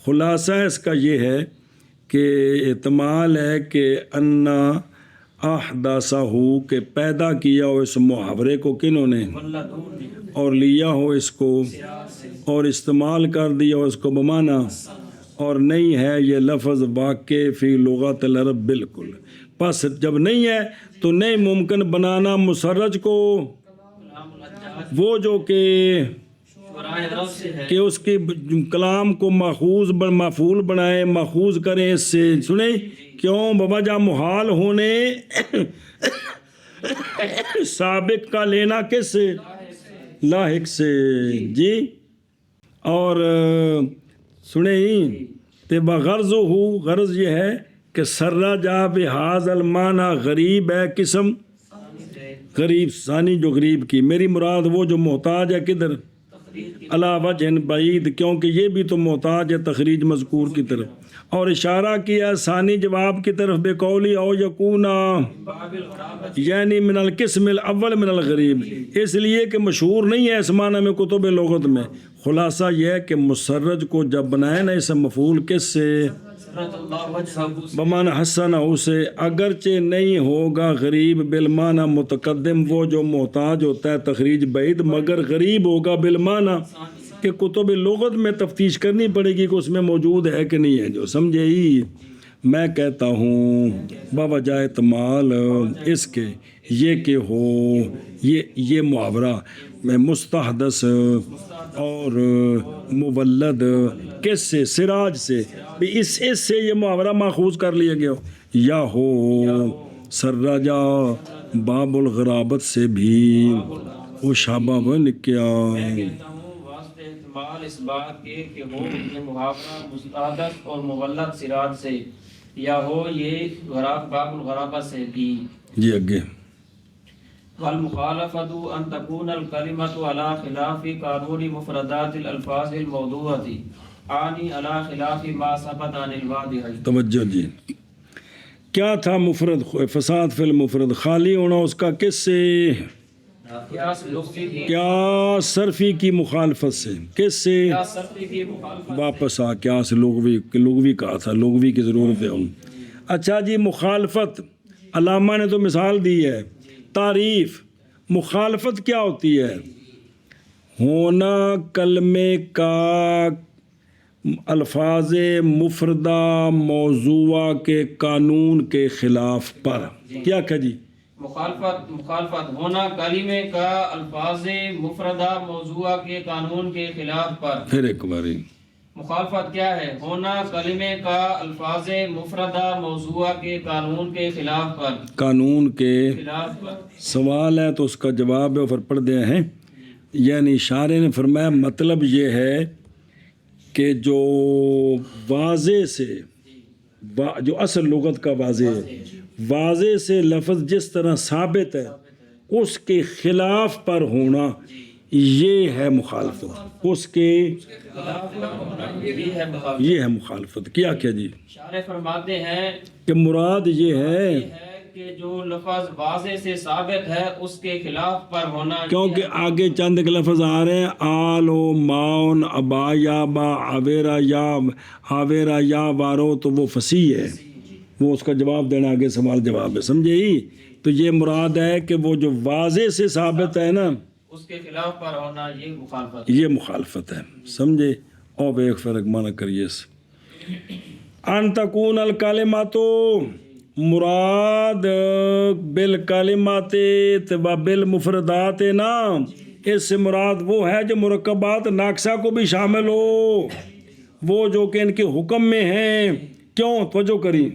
[SPEAKER 1] خلاصہ اس کا یہ ہے کہ احتمال ہے کہ انا احداثہ ہو کہ پیدا کیا ہو اس محاورے کو کنہوں نے اور لیا ہو اس کو اور استعمال کر دیا ہو اس کو بمانا اور نہیں ہے یہ لفظ واقع فی لغت العرب بالکل پس جب نہیں ہے تو نہیں ممکن بنانا مسرج کو وہ جو کہ
[SPEAKER 2] برائے رب سے ہے
[SPEAKER 1] کہ اس کے کلام کو مفعول بنائے، ماخوذ کریں اس سے. سنیں کیوں؟ بوجہ محال ہونے سابق کا لینا کس سے؟ لاحق سے. جی اور سنیں تے بغرض ہو، غرض یہ ہے کہ سرا جا بحاظ المعنی غریب ہے قسم غریب ثانی جو غریب کی. میری مراد وہ جو محتاج ہے کدھر؟ علی وجہ بعید، کیونکہ یہ بھی تو محتاج ہے تخریج مذکور کی طرف. اور اشارہ کیا ثانی جواب کی طرف بے قولی او یکونا یعنی من القسم الاول من الغریب، اس لیے کہ مشہور نہیں ہے اس معنی میں کتب لغت میں. خلاصہ یہ ہے کہ مسرج کو جب بنائے نا اسم مفعول کس سے؟ بمعنی حسن اسے، اگرچہ نہیں ہوگا غریب بالمعنی متقدم وہ جو محتاج ہوتا ہے تخریج بعید، مگر غریب ہوگا بالمعنی کہ کتب لغت میں تفتیش کرنی پڑے گی کہ اس میں موجود ہے کہ نہیں ہے. جو سمجھے ہی میں کہتا ہوں بوجہ احتمال اس کے یہ کہ ہو یہ محاورہ میں مستحدث اور مولد کس سے؟ سراج سے. اس سے یہ محاورہ ماخوذ کر لیا گیا یا ہو سراجا باب الغرابت سے بھی وہ شابہ بن کیا.
[SPEAKER 2] واسطے احتمال اس بات کے کہ ہو یہ محاورہ مستحدث اور مولد سراج سے، یا ہو یہ باب الغرابت سے بھی.
[SPEAKER 1] جی اگے
[SPEAKER 2] والمخالفت ان تكون الكلمة على خلاف قانون مفردات الالفاظ الموضوعة عانی على خلاف ما ثبت عن الواضح.
[SPEAKER 1] توجہ جی. کیا تھا مفرد؟ فساد فی المفرد، خالی ہونا اس کا کس سے؟ کیا صرفی کی مخالفت سے. کس سے؟ واپس آ کیا سے لغوی کہا تھا، لغوی کی ضرورت ہے. اچھا جی مخالفت، علامہ نے تو مثال دی ہے. تعریف مخالفت کیا ہوتی ہے؟ ہونا کلمے کا الفاظ مفردہ موضوعہ کے قانون کے خلاف پر. کیا کہ جی
[SPEAKER 2] مخالفت ہونا کلمے کا الفاظ مفردہ موضوعہ کے قانون کے خلاف پر.
[SPEAKER 1] پھر ایک باری
[SPEAKER 2] مخالفت کیا ہے؟ ہونا کلمے کا الفاظ مفردہ موضوعہ کے قانون کے خلاف پر.
[SPEAKER 1] قانون کے
[SPEAKER 2] خلاف پر
[SPEAKER 1] سوال ہے تو اس کا جواب ہے اوپر پڑھ دے ہیں. یعنی شارح نے فرمایا مطلب یہ ہے کہ جو واضح سے جو اصل لغت کا واضح ہے، واضح سے لفظ جس طرح ثابت ہے اس کے خلاف پر ہونا یہ ہے مخالفت. اس کے یہ ہے مخالفت. کیا جی
[SPEAKER 2] شارح فرماتے ہیں
[SPEAKER 1] کہ مراد یہ ہے
[SPEAKER 2] کہ جو لفظ واضح سے ثابت ہے اس کے خلاف پر ہونا،
[SPEAKER 1] کیونکہ آگے چند ایک لفظ آ رہے ہیں آل و ماؤن ابا یا با آویرا یا وارو، تو وہ فصیح ہے، وہ اس کا جواب دینا آگے سوال جواب ہے. سمجھے ہی؟ تو یہ مراد ہے کہ وہ جو واضح سے ثابت ہے نا
[SPEAKER 2] اس کے خلاف پر ہونا یہ مخالفت،
[SPEAKER 1] یہ مخالفت ہے. سمجھے؟ اور ایک فرق مانا کریے اس ان تکون الکلمات مراد بالکلمات و بالمفردات نا، اس سے مراد وہ ہے جو مرکبات ناقصہ کو بھی شامل ہو، وہ جو کہ ان کے حکم میں ہیں. کیوں؟ توجہ کری،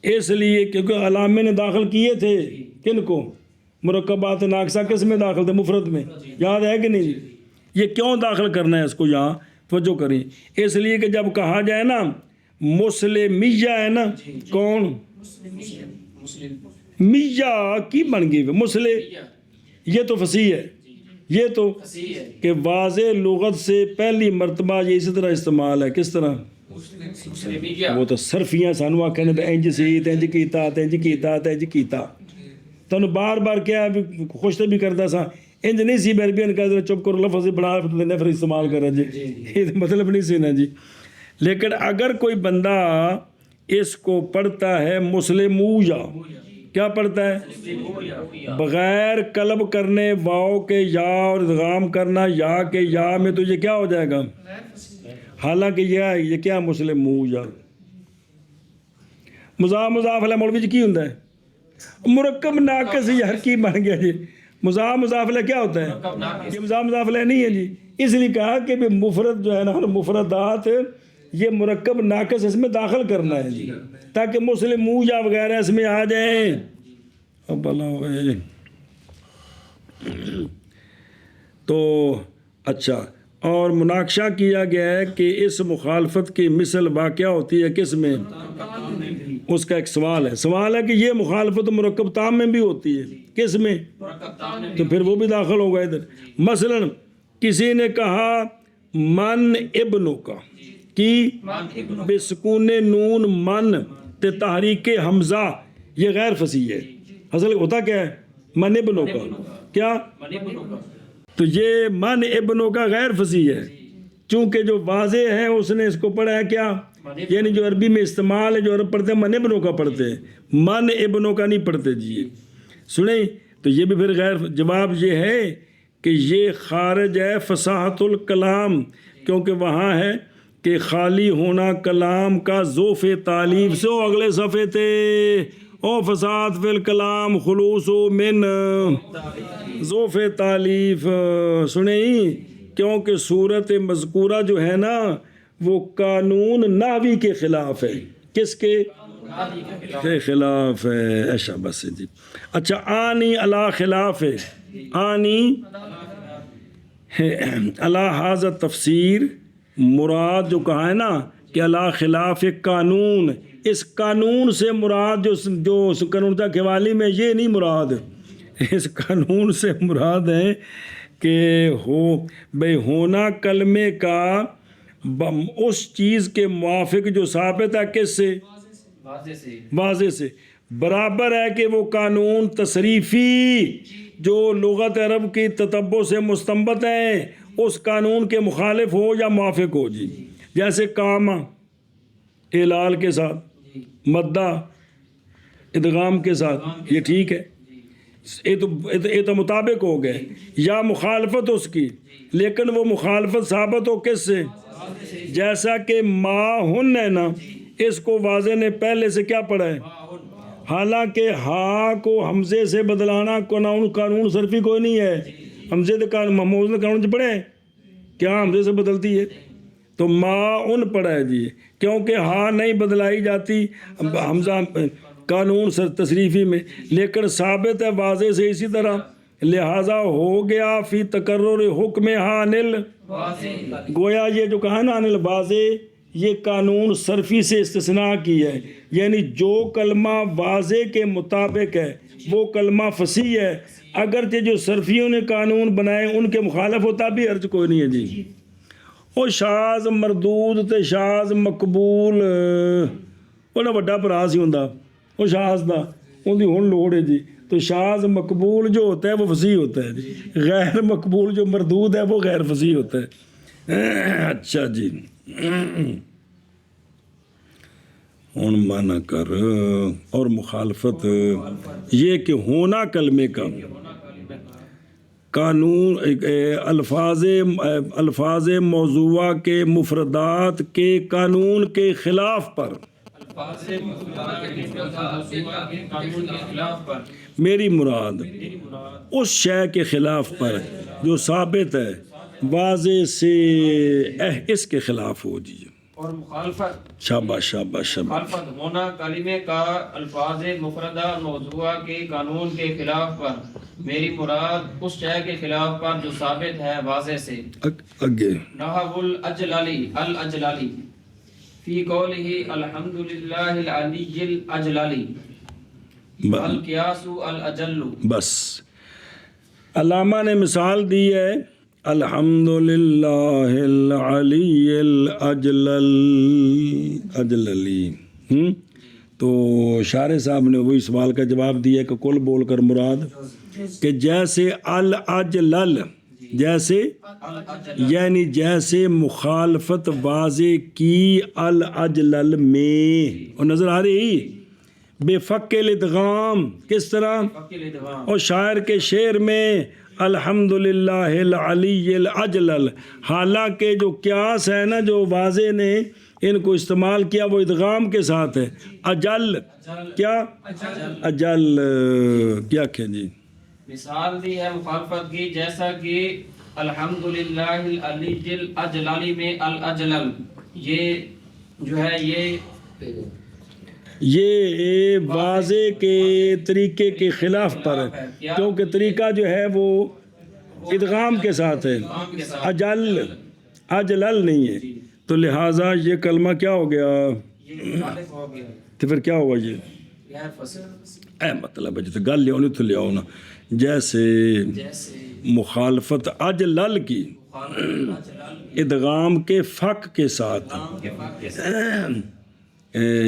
[SPEAKER 1] اس لیے کیونکہ علامے نے داخل کیے تھے کن کو؟ مرکبات ناقصہ کس میں داخل تھے؟ مفرد میں. یاد ہے کہ نہیں؟ یہ کیوں داخل کرنا ہے اس کو یہاں؟ توجہ کریں، اس لیے کہ جب کہا جائے نا مسلمیہ ہے نا، کون میہ کی بن گئی مسلم، یہ تو فصیح ہے، یہ تو کہ واضح لغت سے پہلی مرتبہ یہ اسی طرح استعمال ہے. کس طرح؟ وہ تو صرفیاں سانو آکھنے تے انج سی تینج کیتا تینج کیتا تینج کیتا، تانوں بار بار کیا خوش بھی کرتا سا انج نہیں سی بیربین کہہ چپ کرو لفظ بڑا پھر استعمال کرا جی، یہ مطلب نہیں سی نا جی. لیکن اگر کوئی بندہ اس کو پڑھتا ہے مسلمویا، کیا پڑھتا ہے؟ بغیر قلب کرنے واو کے یا اور ادغام کرنا یا کے یا میں، تو یہ کیا ہو جائے گا؟ حالانکہ یہ کیا مسلمویا مضاف الیہ مولوی جی کی ہوندا ہے؟ مرکب ناقص یار کی بن گیا جی، مضاف مضاف الیہ کیا ہوتا ہے؟ یہ مضاف مضاف الیہ نہیں ہے جی، اس لیے کہا کہ بھی مفرد جو ہے نا مفردات یہ مرکب ناقص اس میں داخل کرنا ہے جی، تاکہ مسلم یا وغیرہ اس میں آ جائیں. اب اللہ تو اچھا، اور مناقشہ کیا گیا ہے کہ اس مخالفت کی مثل واقعہ ہوتی ہے کس میں؟ اس کا ایک سوال ہے کہ یہ مخالفت مرکب تام میں بھی ہوتی ہے، کس میں؟ تو پھر وہ بھی داخل ہوگا ادھر. مثلا کسی نے کہا من ابنوں کا کی بسکون نون من تے تحریک حمزہ، یہ غیر فصیح ہے. اصل ہوتا کیا ہے؟ من ابنوں کا، کیا؟ تو یہ من ابنوں کا غیر فصیح ہے، چونکہ جو واضح ہے اس نے اس کو پڑھا ہے کیا؟ یعنی جو عربی میں استعمال ہے، جو عرب پڑھتے ہیں من ابنوں کا پڑھتے ہیں، من ابنوں کا نہیں پڑھتے جی. سنیں تو یہ بھی پھر غیر. جواب یہ ہے کہ یہ خارج ہے فصاحت الکلام، کیونکہ وہاں ہے کہ خالی ہونا کلام کا ذوف تعلیف سے. اگلے صفحے تھے او فساد فی الکلام خلوص من ذوف تعلیف. سنیں کیونکہ صورت مذکورہ جو ہے نا وہ قانون نحوی کے خلاف ہے. کس کے خلاف ہے؟ ایسا بس جی. اچھا، آنی علی خلاف ہے، آنی علی حاضر تفسیر، مراد جو کہا ہے نا کہ علی خلاف قانون، اس قانون سے مراد جو قانون تک حوالی میں یہ نہیں مراد، اس قانون سے مراد ہے کہ بھئی ہونا کلمے کا اس چیز کے موافق جو ثابت ہے کس سے؟ واضح سے. برابر ہے کہ وہ قانون تصریفی جو لغت عرب کی تتبع سے مستنبط ہیں اس قانون کے مخالف ہو یا موافق ہو جی. جیسے کاما اعلال کے ساتھ، مدہ ادغام کے ساتھ، یہ ٹھیک ہے، یہ تو مطابق ہو گئے. یا مخالفت اس کی، لیکن وہ مخالفت ثابت ہو کس سے؟ جیسا کہ ما ہن ہے نا، اس کو واضح نے پہلے سے کیا پڑھا ہے؟ حالانکہ ہا کو حمزے سے بدلانا قانون صرفی کوئی نہیں ہے. حمزے نے قانون پڑھے کیا حمزے سے بدلتی ہے؟ تو ما ان پڑھا ہے جی، کیونکہ ہا نہیں بدلائی جاتی حمزہ قانون تصریفی میں، لیکن ثابت ہے واضح سے. اسی طرح لہذا ہو گیا فی تقرر حکم ہا انل، گویا یہ جو کہا نا انل واضح، یہ قانون صرفی سے استثناء کی ہے. یعنی جو کلمہ واضح کے مطابق ہے وہ کلمہ فصیح ہے، اگرچہ جو صرفیوں نے قانون بنائے ان کے مخالف ہوتا بھی حرج کوئی نہیں ہے جی. وہ شاذ مردود تے شاذ مقبول انہیں وڈا پراس ہی ہوندہ، وہ شاذ دا ان دی ہن لوڑ ہے جی. تو شاذ مقبول جو ہوتا ہے وہ فصیح ہوتا ہے جی، غیر مقبول جو مردود ہے وہ غیر فصیح ہوتا ہے. اچھا جی، ہن مانا کر اور مخالفت یہ کہ ہونا کلمے کا قانون الفاظ موضوعہ کے مفردات کے قانون کے خلاف پر، میری مراد اس شے کے خلاف پر جو ثابت ہے واضح سے، اس کے خلاف ہو جی.
[SPEAKER 2] اور مخالفت،
[SPEAKER 1] شاباش شاباش شاباش.
[SPEAKER 2] مخالفت ہونا کلمے کا الفاظ مفردہ موضوعہ کے قانون کے خلاف پر، میری مراد اس شے کے خلاف پر جو ثابت ہے واضح سے.
[SPEAKER 1] اگے
[SPEAKER 2] نحو الاجلالی فی قولہ الحمدللہ العلی الاجلالی القیاس الاجل.
[SPEAKER 1] بس علامہ نے مثال دی ہے الحمدللہ العلی الاجللی. تو شارح صاحب نے وہی سوال کا جواب دیا کہ کل بول کر مراد کہ جیسے الاجلل، جیسے یعنی جیسے مخالفت واضح کی الاجلل میں، اور نظر آ رہی بے فق الادغام کس طرح، اور شاعر کے شعر میں الحمدللہ العلی الاجلل، حالانکہ جو قیاس ہے نا جو واضح نے ان کو استعمال کیا وہ ادغام کے ساتھ ہے. اجل کیا؟ اجل کیا کہ جی
[SPEAKER 2] مثال دی ہے مخالفت کی، جیسا کہ الحمدللہ العلی الاجلل میں الاجلل، یہ جو ہے
[SPEAKER 1] یہ واضح کے طریقے کے خلاف پر ہے، کیونکہ طریقہ جو ہے وہ ادغام کے ساتھ ہے، اجلل نہیں ہے، تو لہٰذا یہ کلمہ کیا ہو گیا؟
[SPEAKER 2] یہ مخالف ہو گیا،
[SPEAKER 1] تو پھر کیا ہوا؟ یہ
[SPEAKER 2] غیر فصل
[SPEAKER 1] اے مطلب ہے، جیسے گل لے آنی تو لے آؤ نا، جیسے مخالفت اجلل کی ادغام کے فق کے ساتھ،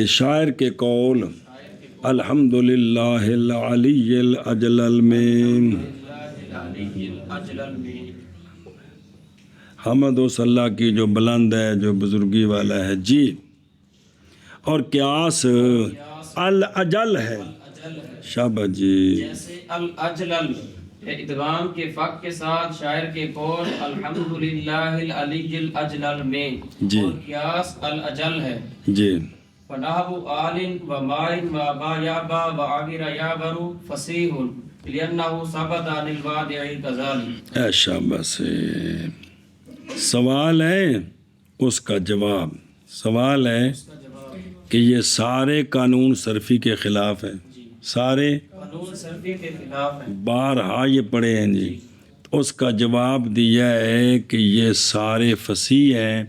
[SPEAKER 1] شاعر کے قول الحمدللہ العلی الاجلل میں حمد و صلاح کی جو بلند ہے، جو بزرگی والا ہے جی، اور قیاس الاجل ہے، شابہ جی،
[SPEAKER 2] جیسے الاجلل ادغام کے فق کے ساتھ شاعر کے قول الحمدللہ العلی الاجلل میں،
[SPEAKER 1] جی،
[SPEAKER 2] اور قیاس الاجل ہے،
[SPEAKER 1] جی،
[SPEAKER 2] فنحو آل و مائن و با یابا و عابر یابر فصیح لأنه ثبت عن الوادع كذلك۔
[SPEAKER 1] اے شابہ سے سوال ہے، اس کا جواب، سوال ہے کہ یہ سارے قانون صرفی کے خلاف ہیں، سارے
[SPEAKER 2] قانون صرفی کے خلاف ہے،
[SPEAKER 1] بارہا یہ پڑھے ہیں جی، اس کا جواب دیا ہے کہ یہ سارے فصیح ہیں،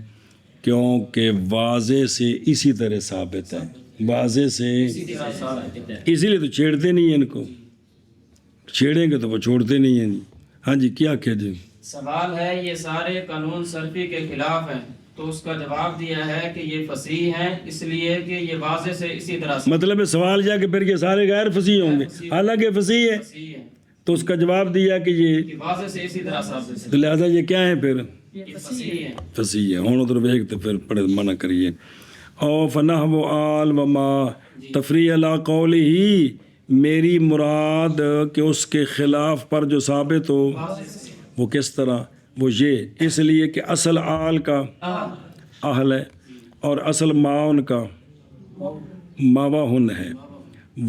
[SPEAKER 1] کیونکہ واضح سے اسی طرح ثابت ہے، واضح سے، اسی لیے تو چھیڑتے نہیں ہیں ان کو، چھیڑیں گے تو وہ چھوڑتے نہیں ہیں جی۔ ہاں جی، کیا کہ جی؟
[SPEAKER 2] سوال ہے یہ سارے قانون صرفی کے خلاف ہیں، تو اس کا جواب دیا ہے کہ یہ فصیح ہیں، اس لیے کہ یہ واضح سے اسی طرح سے
[SPEAKER 1] مطلب ہے سوال یہ کہ پھر یہ سارے غیر فصیح ہوں گے، حالانکہ فصیح ہے،
[SPEAKER 2] فصیح ہیں،
[SPEAKER 1] تو اس کا جواب دیا کہ یہ
[SPEAKER 2] واضح سے اسی طرح ثابت
[SPEAKER 1] تو لہذا یہ کیا ہے؟ پھر
[SPEAKER 2] ہے، یہ فصیح ہیں۔
[SPEAKER 1] فصیح ہے، ہوں ادھر ویک تو پھر پڑھے منع کریے۔ او فنحو آل و ما تفریع علی قولی ہی، میری مراد کہ اس کے خلاف پر جو ثابت ہو، وہ کس طرح؟ وہ یہ، اس لیے کہ اصل آل کا اہل ہے اور اصل معاون کا ماواہن ہے،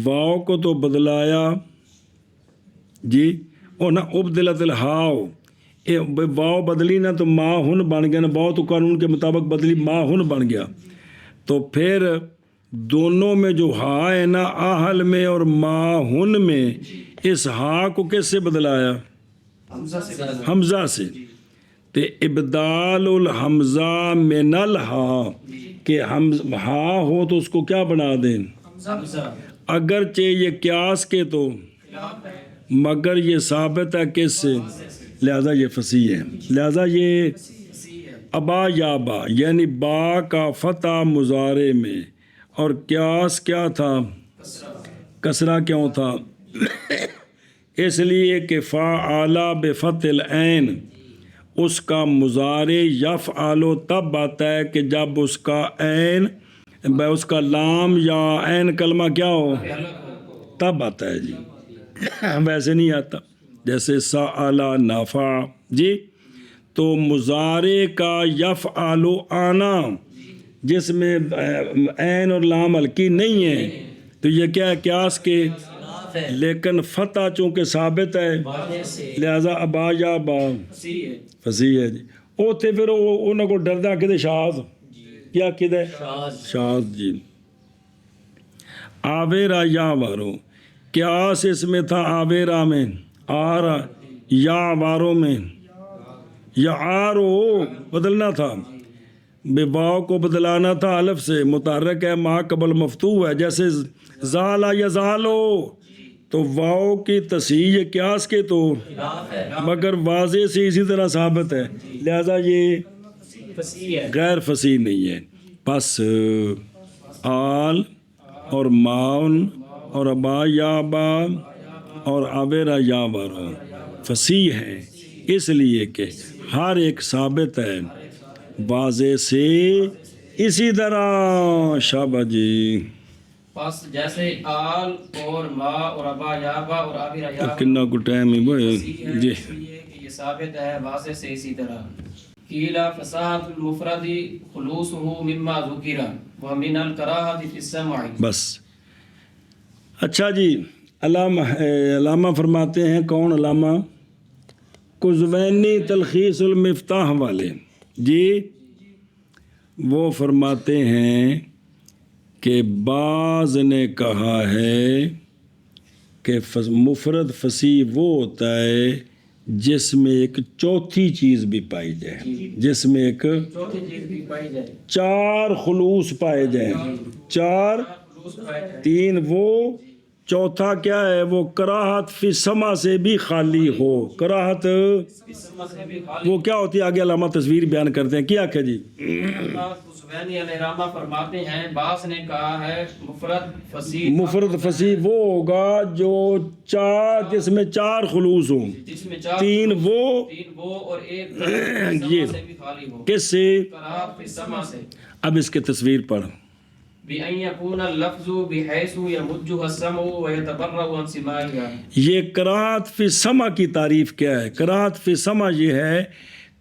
[SPEAKER 1] واؤ کو تو بدلایا جی، اور نہ ابدلت الہاؤ، واؤ بدلی نہ تو ماہن بن گیا، نہ واؤ تو قانون کے مطابق بدلی ماہن بن گیا، تو پھر دونوں میں جو ہا ہے نا، اہل میں اور ماہن میں، اس ہا کو کس سے بدلایا؟ حمزہ سے، تے ابدال الحمزہ من الہا، کہ ہا ہو تو اس کو کیا بنا دیں؟ اگرچہ یہ قیاس کے تو، مگر یہ ثابت ہے کس سے؟ لہذا یہ فصیح ہے، لہذا یہ ابا یا با، یعنی با کا فتح مضارع میں، اور قیاس کیا تھا؟ کسرہ کیوں تھا؟ اس لیے کہ فعال بفتح العین، اس کا مضارع یفعل تب آتا ہے کہ جب اس کا عین، اس کا لام یا عین کلمہ کیا ہو، تب آتا ہے جی، ویسے نہیں آتا، جیسے سأل نافع جی، تو مضارع کا یفعل آنا جس میں عین اور لام حلقی نہیں ہے، تو یہ کیا ہے؟ قیاس کے، لیکن فتح چونکہ ثابت ہے، لہذا ابا یا با فصیح ہے جی۔ او تھے پھر انہوں کو ڈردہ کدے شاذ، کیا کدے شاذ جی۔ آویرا یا وارو، قیاس اس میں تھا آویرا میں، آرا یا وارو میں، یا آرو بدلنا تھا، بے واو کو بدلانا تھا الف سے، متحرک ہے، ما قبل مفتوح ہے، جیسے زالا یا زالو، تو واو کی تصحیح قیاس کے تو، مگر واضح سے اسی طرح ثابت ہے، لہذا یہ غیر فصیح نہیں ہے۔ پس آل اور معاون اور ابا یا با اور آویرا یا بارو فصیح ہے، اس لیے کہ ہر ایک ثابت ہے واضح سے اسی طرح، شابہ جی۔
[SPEAKER 2] پس جیسے آل اور ما اور ابا یابا اور آبر یابا
[SPEAKER 1] کنا کو ٹائم ہی بھائی جی،
[SPEAKER 2] اس لیے کہ یہ ثابت ہے واضح سے اسی طرح۔ قیلا فصاحت المفرد خلوصه مما ذکر ومن الکراہۃ فی السمع۔
[SPEAKER 1] بس اچھا جی، علامہ فرماتے ہیں، کون علامہ؟ قزوینی تلخیص المفتاح والے جی، وہ فرماتے ہیں کہ بعض نے کہا ہے کہ مفرد فصیح وہ ہوتا ہے جس میں ایک چوتھی چیز بھی پائی جائے، جس میں ایک
[SPEAKER 2] چوتھی چیز بھی پائی جائے،
[SPEAKER 1] چار خلوص پائے جائیں، چار، تین وہ، چوتھا کیا ہے؟ وہ کراہت فی سما سے بھی خالی ہو۔ کراہت وہ کیا ہوتی ہے؟ آگے علامہ تصویر بیان کرتے ہیں، کیا کہ جی
[SPEAKER 2] قزوینی علیہ رحمہ فرماتے ہیں، بعض نے کہا ہے مفرد فصیح،
[SPEAKER 1] مفرد فصیح وہ ہوگا جو چار، جس میں چار خلوص ہوں،
[SPEAKER 2] جس میں چار،
[SPEAKER 1] تین وہ
[SPEAKER 2] اور ایک
[SPEAKER 1] یہ
[SPEAKER 2] سے بھی خالی ہو،
[SPEAKER 1] کس سے؟
[SPEAKER 2] کراہت فی سما سے،
[SPEAKER 1] اب اس کے تصویر پڑھ۔
[SPEAKER 2] بِأَن يَكُونَ اللَّفْظُ بِحَيْثُ يَمُجُّهُ السَّمْعُ وَيَتَبَرَّأُ عَنْ سِمَاعِهَا۔
[SPEAKER 1] یہ کراہت فی سما کی تعریف کیا ہے؟ کراہت فی سما یہ ہے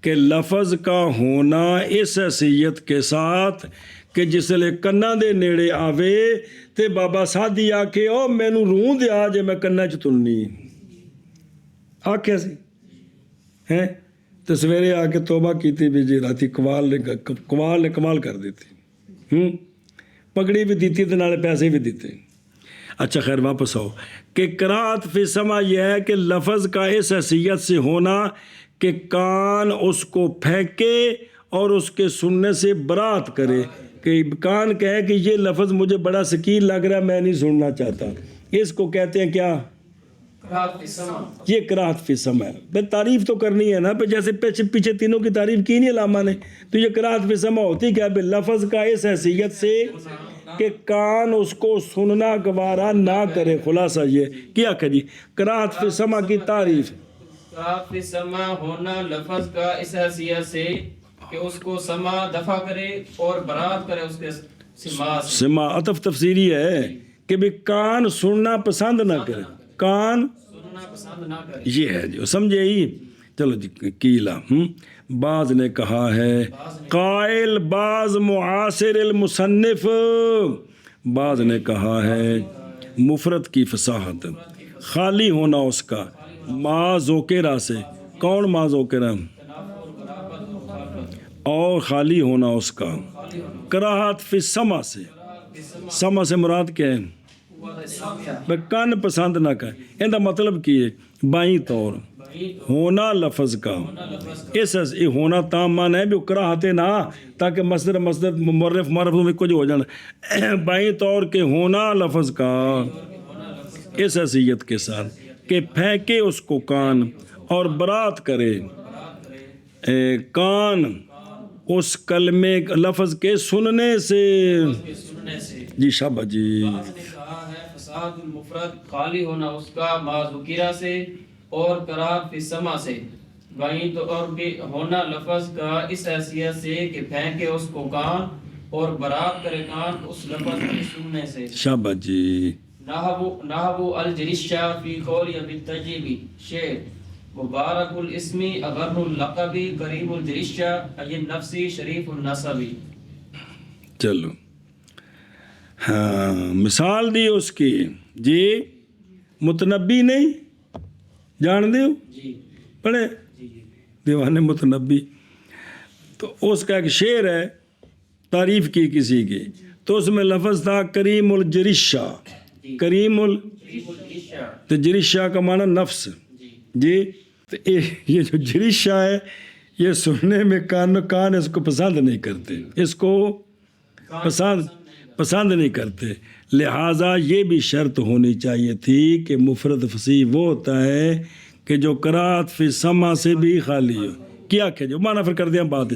[SPEAKER 1] کہ لفظ کا ہونا اس حیثیت کے ساتھ کہ جس لے کنا دے نیڑے آوے تے بابا سادھی آکھے او مینوں روح دے آ جے میں کنا چ تلنی آکھے سی ہیں تے سویرے آ کے توبہ کیتی بھی جی راتی قوال نے کمال کر دیتی، پگڑی بھی دیتی تے نالے پیسے بھی دیتے۔ اچھا خیر واپس آؤ کہ قرات فی سما یہ ہے کہ لفظ کا اس حیثیت سے ہونا کہ کان اس کو پھینکے اور اس کے سننے سے برات کرے، کہ کان کہے کہ یہ لفظ مجھے بڑا ثقیل لگ رہا ہے، میں نہیں سننا چاہتا، اس کو کہتے ہیں کیا؟
[SPEAKER 2] کراہت فی سما۔
[SPEAKER 1] یہ کراہت فی سما ہے۔ بھئی تعریف تو کرنی ہے نا، پہ جیسے پیچھے تینوں کی تعریف کی نہیں علامہ نے، تو یہ کراہت فی سما ہوتی کیا؟ بھئی لفظ کا اس حیثیت سے کہ کان اس کو سننا گوارا نہ کرے۔ خلاصہ یہ کیا کہ جی کراہت فی سما کی تعریف،
[SPEAKER 2] کراہت فی سما ہونا لفظ کا اس حیثیت سے کہ اس کو سما دفع کرے اور برات کرے اس کے سما سے۔
[SPEAKER 1] سما عطف تفسیری ہے کہ بھی کان سننا پسند نہ کرے، کان
[SPEAKER 2] سننا پسند نہ کرے،
[SPEAKER 1] یہ ہے جو سمجھے ہی۔ چلو جی کیلا بعض نے کہا ہے، قائل بعض معاصر المصنف، بعض نے کہا ہے مفرد کی فصاحت خالی ہونا اس کا ما ذوکرہ سے، کون ما ذوکرہ؟ اور خالی ہونا اس کا کراہت فی سما سے، سما سے مراد کیا ہے؟ کن پسند نہ کرے، ان کا مطلب کی ہے بائیں طور ہونا لفظ کا اس ہونا تام معنی ہے بھی کراہت نہ، تاکہ مصدر معرف میں کچھ ہو جانا، بائیں طور کے ہونا لفظ کا اس حیثیت کے ساتھ کہ پھینکے اس کو کان اور برات کرے کان اس کلمے لفظ کے سننے سے۔ جی شابہ جی۔
[SPEAKER 2] بعض نے کہا ہے فساد المفرد خالی ہونا اس کا ما ذکرہ سے اور کراہت فی سما سے، بائیں طور پہ ہونا لفظ کا اس حیثیت سے کہ پھینکے اس کو کان اور برات کرے کان اس لفظ کے سننے سے۔
[SPEAKER 1] شابہ جی۔
[SPEAKER 2] نحو الجرشہ فی قول بالتجیب، شعر مبارک الاسم اغر اللقب کریم الجرشہ ای النفسی شریف النسبی۔
[SPEAKER 1] چلو ہاں مثال دی اس کی جی، متنبی نہیں جان دے ہو؟
[SPEAKER 2] جی
[SPEAKER 1] پڑھے دیوان متنبی، تو اس کا ایک شعر ہے، تعریف کی کسی کی، تو اس میں لفظ تھا کریم الجرشہ، کریم الجرشہ کا معنی نفس جی، تو یہ جو جرشہ ہے یہ سننے میں کان اس کو پسند نہیں کرتے، اس کو پسند نہیں کرتے، لہٰذا یہ بھی شرط ہونی چاہیے تھی کہ مفرد فصیح وہ ہوتا ہے کہ جو قرات فی سما سے بھی خالی ہو۔ کیا کہ جو معنی پھر کر دیا بات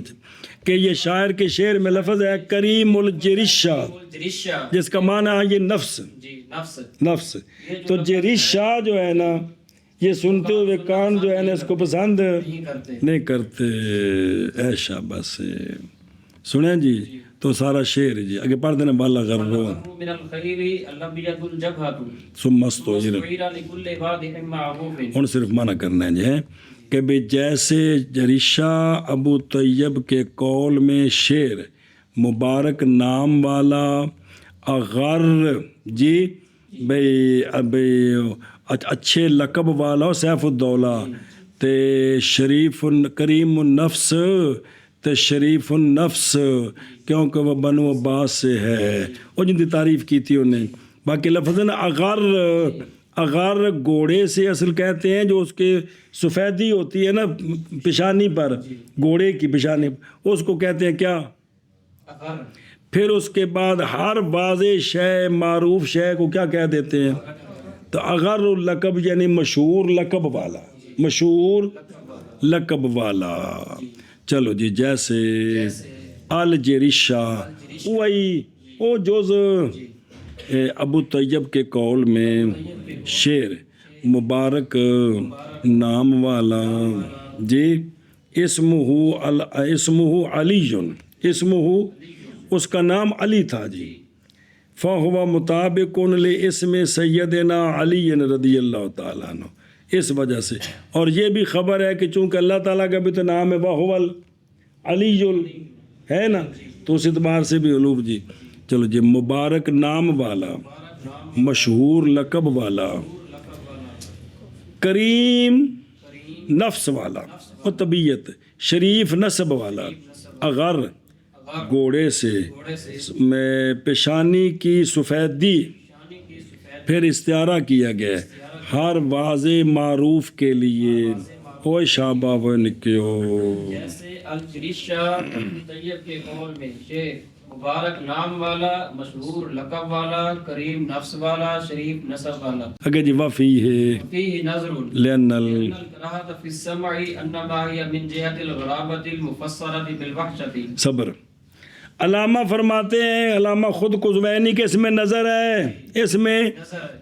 [SPEAKER 1] کہ یہ شاعر کے شعر میں لفظ ہے کریم الجرشہ، جس کا معنی ہے یہ نفس، نفس، تو جرشہ جو ہے نا یہ سنتے ہوئے کان جو ہے نا اس کو پسند نہیں کرتے۔ اے شاباش سے سنیں جی، تو سارا شعر جی آگے پڑھ دینا، بالا غرو
[SPEAKER 2] من الخیل الابیض الجبہۃ
[SPEAKER 1] ثم مستعیر،
[SPEAKER 2] لکل واضح معروف۔
[SPEAKER 1] ہن صرف معنی کرنا ہے جی کہ بھی جیسے جرشہ ابو طیب کے قول میں شعر مبارک نام والا اغر جی بھئی اچھے لقب والا ہو سیف الدولہ تے شریف کریم النفس تے شریف النفس کیونکہ وہ بنو عباس سے ہے، اور جن کی تعریف کی تھی انہیں. باقی لفظ نا اغر گھوڑے سے اصل کہتے ہیں جو اس کے سفیدی ہوتی ہے نا پیشانی پر، گھوڑے کی پیشانی، اس کو کہتے ہیں کیا. پھر اس کے بعد ہر واضح شے معروف شے کو کیا کہہ دیتے ہیں. تو اغر لقب یعنی مشہور لقب والا، مشہور لقب والا. چلو جی، جیسے الجریشہ وہی او جز ابو طیب کے قول میں شعر مبارک نام والا جی، اسمہ علی، اسمہ اس کا نام علی تھا جی. فَهُوَ مُطَابِقٌ لِاسْمِ سیدنا علی رضی اللہ تعالیٰ عنہ، اس وجہ سے. اور یہ بھی خبر ہے کہ چونکہ اللہ تعالیٰ کا بھی تو نام ہے وَهُوَ العلی ہے نا، تو اس اعتبار سے بھی علوم جی. چلو جی، مبارک نام والا، مشہور لقب والا، کریم نفس والا اور طبیعت، شریف نسب والا، اغر گھوڑے سے، میں پیشانی کی سفیدی، پھر استعارہ کیا گیا ہر واضح معروف کے لیے. کوئی شابہ وہ نکیو.
[SPEAKER 2] جیسے الجریشہ طیب کے قول میں شعر مبارک نام والا، مشہور لقب والا، کریم نفس والا، شریف نسب والا.
[SPEAKER 1] اگر جی وفی ہے
[SPEAKER 2] فیہ نظر
[SPEAKER 1] لأن
[SPEAKER 2] الکراہۃ فی السمع انما ہی من جہت الغرابۃ المفسرۃ بالوحشۃ.
[SPEAKER 1] صبر. علامہ فرماتے ہیں، علامہ خود قزوینی کے اس میں نظر ہے، اس میں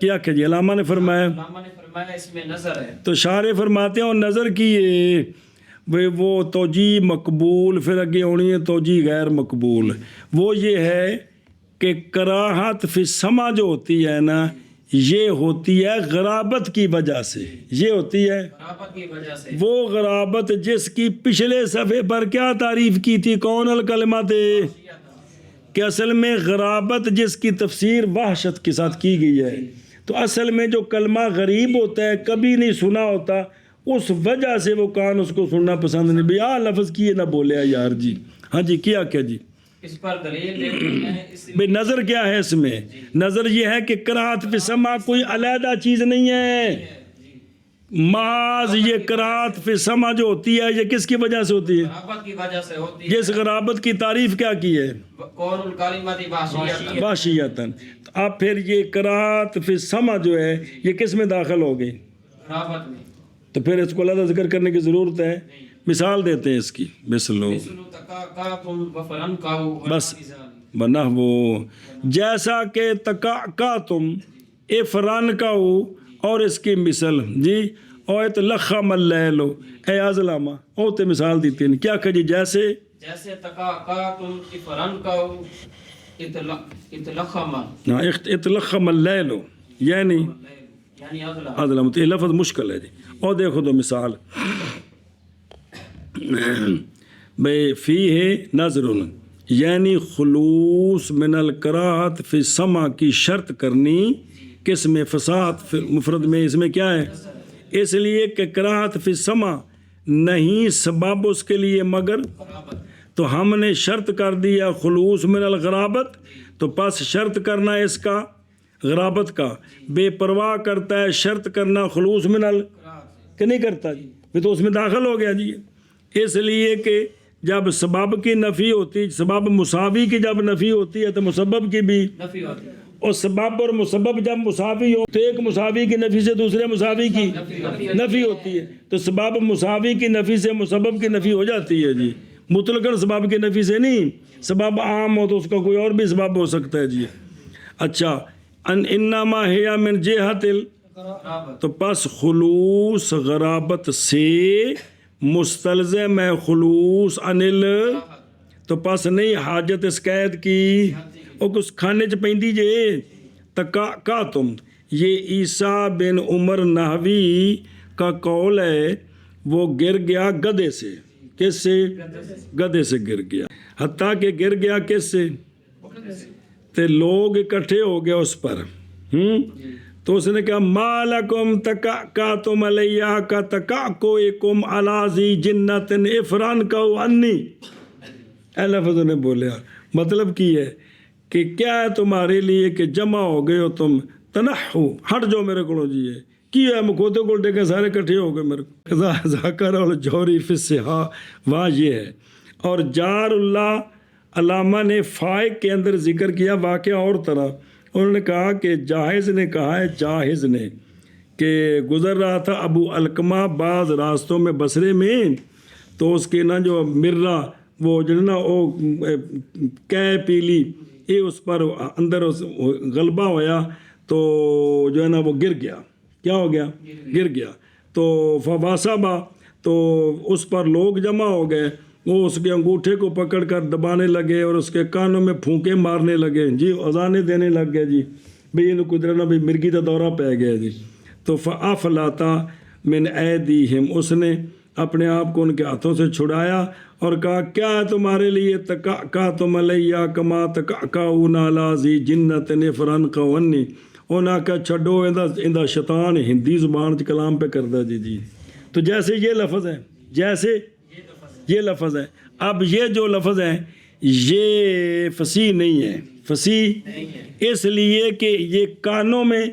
[SPEAKER 1] کیا کہ جی علامہ نے فرمایا،
[SPEAKER 2] علامہ نے فرمایا اس میں نظر ہے.
[SPEAKER 1] تو شارح فرماتے ہیں اور نظر کی وہ توجیہ مقبول، پھر اگے ہونی ہے توجیہ غیر مقبول. وہ یہ ہے کہ کراہت فی السمع جو ہوتی ہے نا، یہ ہوتی ہے غرابت کی وجہ سے، یہ ہوتی ہے
[SPEAKER 2] غرابت کی وجہ سے.
[SPEAKER 1] وہ غرابت جس کی پچھلے صفحے پر کیا تعریف کی تھی، کون الکلمات، کہ اصل میں غرابت جس کی تفسیر وحشت کے ساتھ کی گئی ہے. تو اصل میں جو کلمہ غریب ہوتا ہے، کبھی نہیں سنا ہوتا، اس وجہ سے وہ کان اس کو سننا پسند نہیں. بھئی لفظ کیے نہ بولے یار جی. ہاں جی، کیا جی
[SPEAKER 2] اس پر دلیل دیتے ہیں.
[SPEAKER 1] بھئی نظر کیا ہے اس میں؟ نظر یہ ہے کہ کراہت فی السمع کوئی علیحدہ چیز نہیں ہے، محض یہ کراہت فی السمع جو ہوتی ہے یہ کس کی وجہ سے ہوتی ہے؟
[SPEAKER 2] غرابت کی وجہ سے ہوتی ہے.
[SPEAKER 1] جس غرابت کی تعریف کیا کی ہے؟
[SPEAKER 2] کون الکلمات وحشیۃ.
[SPEAKER 1] وحشیتاً. اب پھر یہ کراہت فی السمع جو ہے یہ کس میں داخل ہو گئی؟
[SPEAKER 2] غرابت میں.
[SPEAKER 1] تو پھر اس کو علیحدہ ذکر کرنے کی ضرورت ہے. مثال دیتے ہیں اس کی، مثلو بس بنا وہ جیسا کہ تکا تم افران کا ہو، اور اس کی مثل جی او اتلخم اللیل، اے ازلامہ او تے مثال دیتے ہیں کیا کہ جی جیسے
[SPEAKER 2] تکا تم افران کا ہو اتلخم،
[SPEAKER 1] اتلخم اللیل یعنی ازلامہ. یہ لفظ مشکل ہے جی. اور دیکھو تو مثال بے فیہ نظر، یعنی خلوص من الکراہت فی السمع کی شرط کرنی کس میں؟ فساد مفرد میں. اس میں کیا ہے؟ اس لیے کہ کراہت فی السمع نہیں سبب اس کے لیے مگر، تو ہم نے شرط کر دیا خلوص من الغرابت، تو پس شرط کرنا اس کا غرابت کا، بے پرواہ کرتا ہے شرط کرنا خلوص من کہ نہیں کرتا جی، تو اس میں داخل ہو گیا جی. اس لیے کہ جب سبب کی نفی ہوتی، سبب مساوی کی جب نفی ہوتی ہے تو مسبب کی بھی
[SPEAKER 2] نفی ہوتی ہے.
[SPEAKER 1] اور سبب اور مسبب جب مساوی ہو تو ایک مساوی کی نفی سے دوسرے مساوی کی نفی ہوتی ہے. تو سبب مساوی کی نفی سے مسبب کی نفی ہو جاتی ہے جی، مطلقاً سبب کی نفی سے نہیں. سبب عام ہو تو اس کا کوئی اور بھی سبب ہو سکتا ہے جی. اچھا، انما ہی من جہت تو پس خلوص غرابت سے مستلزم ہے خلوص انل، تو پس نہیں حاجت اس قید کی اور کچھ کھانے چ پیندی جے. تکا تم، یہ عیسیٰ بن عمر نحوی کا قول ہے، وہ گر گیا گدھے سے. کس سے؟ گدھے سے گر گیا. حتیٰ کہ گر گیا کس سے؟ تے لوگ اکٹھے ہو گئے اس پر. تو اس نے کہا مالکم تکعکعتم علیہ کا تکعکعکم علی ذی جنۃ افرن کو انی، اے لفظ نے بولیا، مطلب کی ہے کہ کیا ہے تمہارے لیے کہ جمع ہو گئے ہو تم، تنحو ہٹ جاؤ میرے کو جی، ہے کی ہے مکھوتے کو ٹیکے سارے کٹھے ہو گئے میرے کو، ذاکر الجوری فی الصحا، وہاں یہ ہے۔ اور جار اللہ علامہ نے فائق کے اندر ذکر کیا واقعہ اور طرح، انہوں نے کہا کہ جاہز نے کہا ہے، جاہز نے کہ گزر رہا تھا ابو علقمہ بعض راستوں میں بصرے میں، تو اس کے نا جو مرہ وہ جو نا وہ کہہ پیلی یہ اس پر اندر غلبہ ہویا، تو جو ہے نا وہ گر گیا، کیا ہو گیا؟ گر گیا۔ تو فواسبا، تو اس پر لوگ جمع ہو گئے، وہ اس کے انگوٹھے کو پکڑ کر دبانے لگے اور اس کے کانوں میں پھونکے مارنے لگے جی، اذانے دینے لگ گئے جی، بھئی انہوں قدرنا بھی مرگی کا دورہ پہ گیا جی۔ تو فافلاتا من ایدیہم، اس نے اپنے آپ کو ان کے ہاتھوں سے چھڑایا اور کہا کیا ہے تمہارے لیے تکعکعتم علیہ کما تکعکعون علی ذی جنۃ افرن کو انی، انہاں کا چھڈو اندہ شیطان ہندی زبان کلام پہ کردا جی۔ تو جیسے یہ لفظ ہے، جیسے یہ لفظ ہے، اب یہ جو لفظ ہے یہ فصیح نہیں ہے، فصیح اس لیے کہ یہ کانوں میں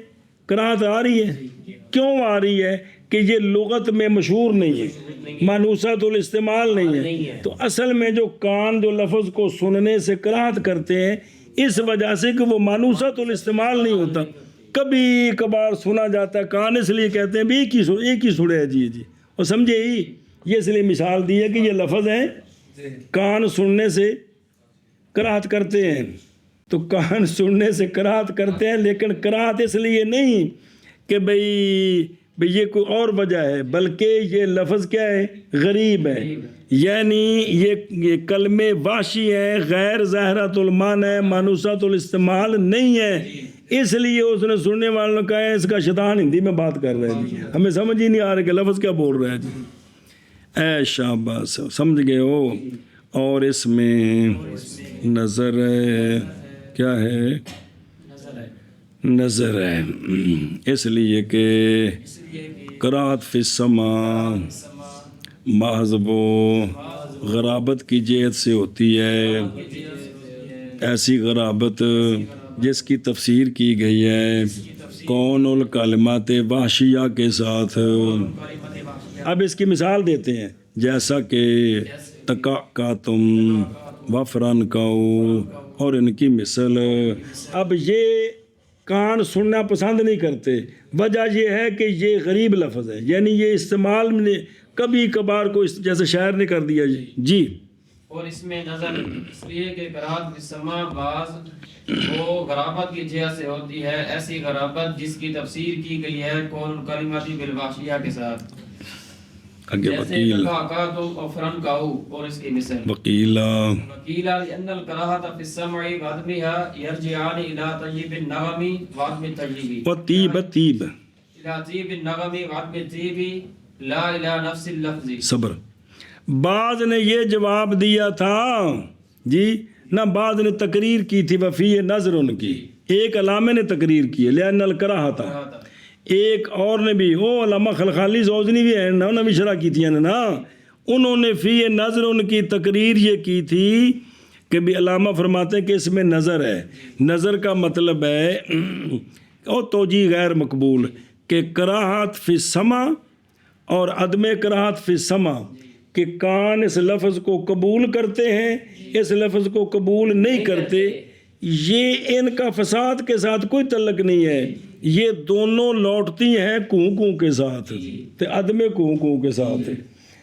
[SPEAKER 1] قرات آ رہی ہے، کیوں آ رہی ہے کہ یہ لغت میں مشہور نہیں ہے، مانوسۃ الاستعمال نہیں ہے، تو اصل میں جو کان جو لفظ کو سننے سے قرات کرتے ہیں اس وجہ سے کہ وہ مانوسۃ الاستعمال نہیں ہوتا، کبھی کبھار سنا جاتا ہے، کان اس لیے کہتے ہیں بھی ایک ہی سنے ہے جی، اور سمجھے ہی، یہ اس لیے مثال دی ہے کہ یہ لفظ ہے کان سننے سے قرات کرتے ہیں، تو کان سننے سے قرات کرتے ہیں، لیکن قرات اس لیے نہیں کہ بھئی یہ کوئی اور وجہ ہے، بلکہ یہ لفظ کیا ہے؟ غریب ہے، یعنی یہ کلمے وحشی ہے، غیر ظاہرۃ المعنی ہے، مانوسۃ الاستعمال نہیں ہے، اس لیے اس نے سننے والوں نے کہا ہے اس کا شیطان ہندی میں بات کر رہا ہے جی، ہمیں سمجھ ہی نہیں آ رہا کہ لفظ کیا بول رہا ہے جی۔ اے شاباش، سمجھ گئے ہو؟ اور اس میں نظر ہے، کیا ہے؟ نظر ہے، اس لیے کہ قرات فی السماء محض وہ غرابت کی جہت سے ہوتی ہے، ایسی غرابت جس کی تفسیر کی گئی ہے کون الکلمات وحشیہ کے ساتھ۔ اب اس کی مثال دیتے ہیں، جیسا کہ تکعکعتم وفرن کو، اور ان کی مثل۔ اب یہ کان سننا پسند نہیں کرتے، وجہ یہ ہے کہ یہ غریب لفظ ہے، یعنی یہ استعمال میں کبھی کبھار کو جیسے شاعر نے کر دیا جی۔
[SPEAKER 2] اور اس میں نظر اس لیے کہ قرات فی السماء بعض وہ غرابت کی جہت سے ہوتی ہے، ایسی غرابت جس کی تفسیر کی گئی ہے کون کلماتی بالوحشیہ کے ساتھ،
[SPEAKER 1] وکیل
[SPEAKER 2] اور اس کی مثل
[SPEAKER 1] وکیلا
[SPEAKER 2] لأن الكراهة في السمع وعدمها يرجعان إلى طيب النغم وعدم الطيب
[SPEAKER 1] وطیب طیب
[SPEAKER 2] إلى طيب النغم وعدم الطيب لا إلى نفس اللفظ۔
[SPEAKER 1] صبر، بعض نے یہ جواب دیا تھا جی، نہ بعض نے تقریر کی تھی وفی نظر ان کی، ایک علامہ نے تقریر کی ہے لأن الكراهة، ایک اور نے بھی، وہ علامہ خلخالی زوزنی بھی ہیں، انہوں نے بھی شرح کی تھی نا، انہوں نے فی نظر ان کی تقریر یہ کی تھی کہ بھی علامہ فرماتے ہیں کہ اس میں نظر ہے، نظر کا مطلب ہے اور توجیہ غیر مقبول، کہ کراہت فی السمع اور عدم کراہت فی السمع، کہ کان اس لفظ کو قبول کرتے ہیں، اس لفظ کو قبول نہیں کرتے، یہ ان کا فساد کے ساتھ کوئی تعلق نہیں ہے، یہ دونوں لوٹتی ہیں کوں کے ساتھ، تو عدم کوں کے ساتھ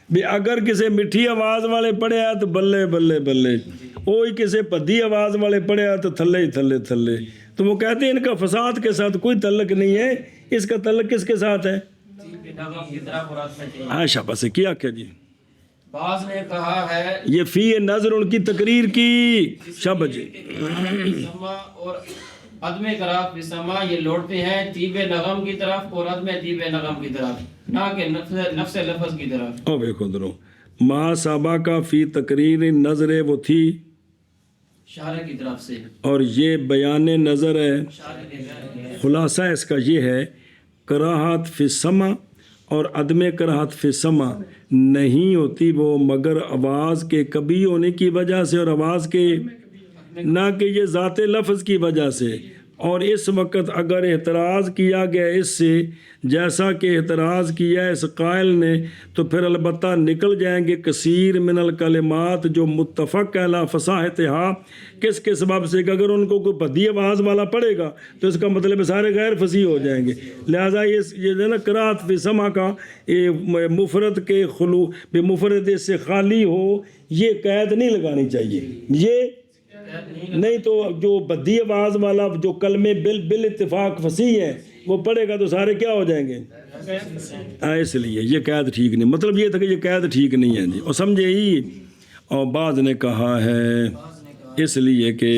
[SPEAKER 1] بھی، اگر کسی میٹھی آواز والے پڑھے آئے تو بلے بلے بلے، وہی کسی پدھی آواز والے پڑھے آئے تو تھلے تھلے تھلے، تو وہ کہتے ہیں ان کا فساد کے ساتھ کوئی تعلق نہیں ہے، اس کا تعلق کس کے ساتھ ہے؟ عائشہ پس کیا کیا جی،
[SPEAKER 2] بعض نے کہا ہے
[SPEAKER 1] یہ فی نظر ان کی تقریر کی شب جی،
[SPEAKER 2] اور عدم قرات فی السماء یہ لوٹتے ہیں طیب نغم کی طرف اور عدم طیب نغم کی طرف، نہ کہ نفس لفظ کی طرف۔
[SPEAKER 1] او دیکھو درو ما صحابہ کا فی تقریر نظر وہ تھی
[SPEAKER 2] شارع کی طرف سے
[SPEAKER 1] اور یہ بیان نظر ہے.
[SPEAKER 2] شارع کے غیر ہے.
[SPEAKER 1] خلاصہ اس کا یہ ہے کراہت فی السمع اور عدم کراہت فی السمع نہیں ہوتی وہ مگر آواز کے کبھی ہونے کی وجہ سے اور آواز کے نہ کہ یہ ذات لفظ کی وجہ سے. اور اس وقت اگر اعتراض کیا گیا اس سے جیسا کہ اعتراض کیا اس قائل نے تو پھر البتہ نکل جائیں گے کثیر من الکلمات جو متفق علی فصاحتہا. کس کے سبب سے کہ اگر ان کو کوئی بدی آواز والا پڑھے گا تو اس کا مطلب سارے غیر فصیح ہو جائیں گے. لہٰذا یہ جو ہے نا قرات فی سما کا مفرد کے خلو بے مفرد اس سے خالی ہو یہ قید نہیں لگانی چاہیے. یہ نہیں تو جو بدی آواز والا جو کلمے بال اتفاق فصیح ہے وہ پڑھے گا تو سارے کیا ہو جائیں گے. اس لیے یہ قید ٹھیک نہیں. مطلب یہ تھا کہ یہ قید ٹھیک نہیں ہے جی. اور سمجھے ہی. اور بعض نے کہا ہے اس لیے کہ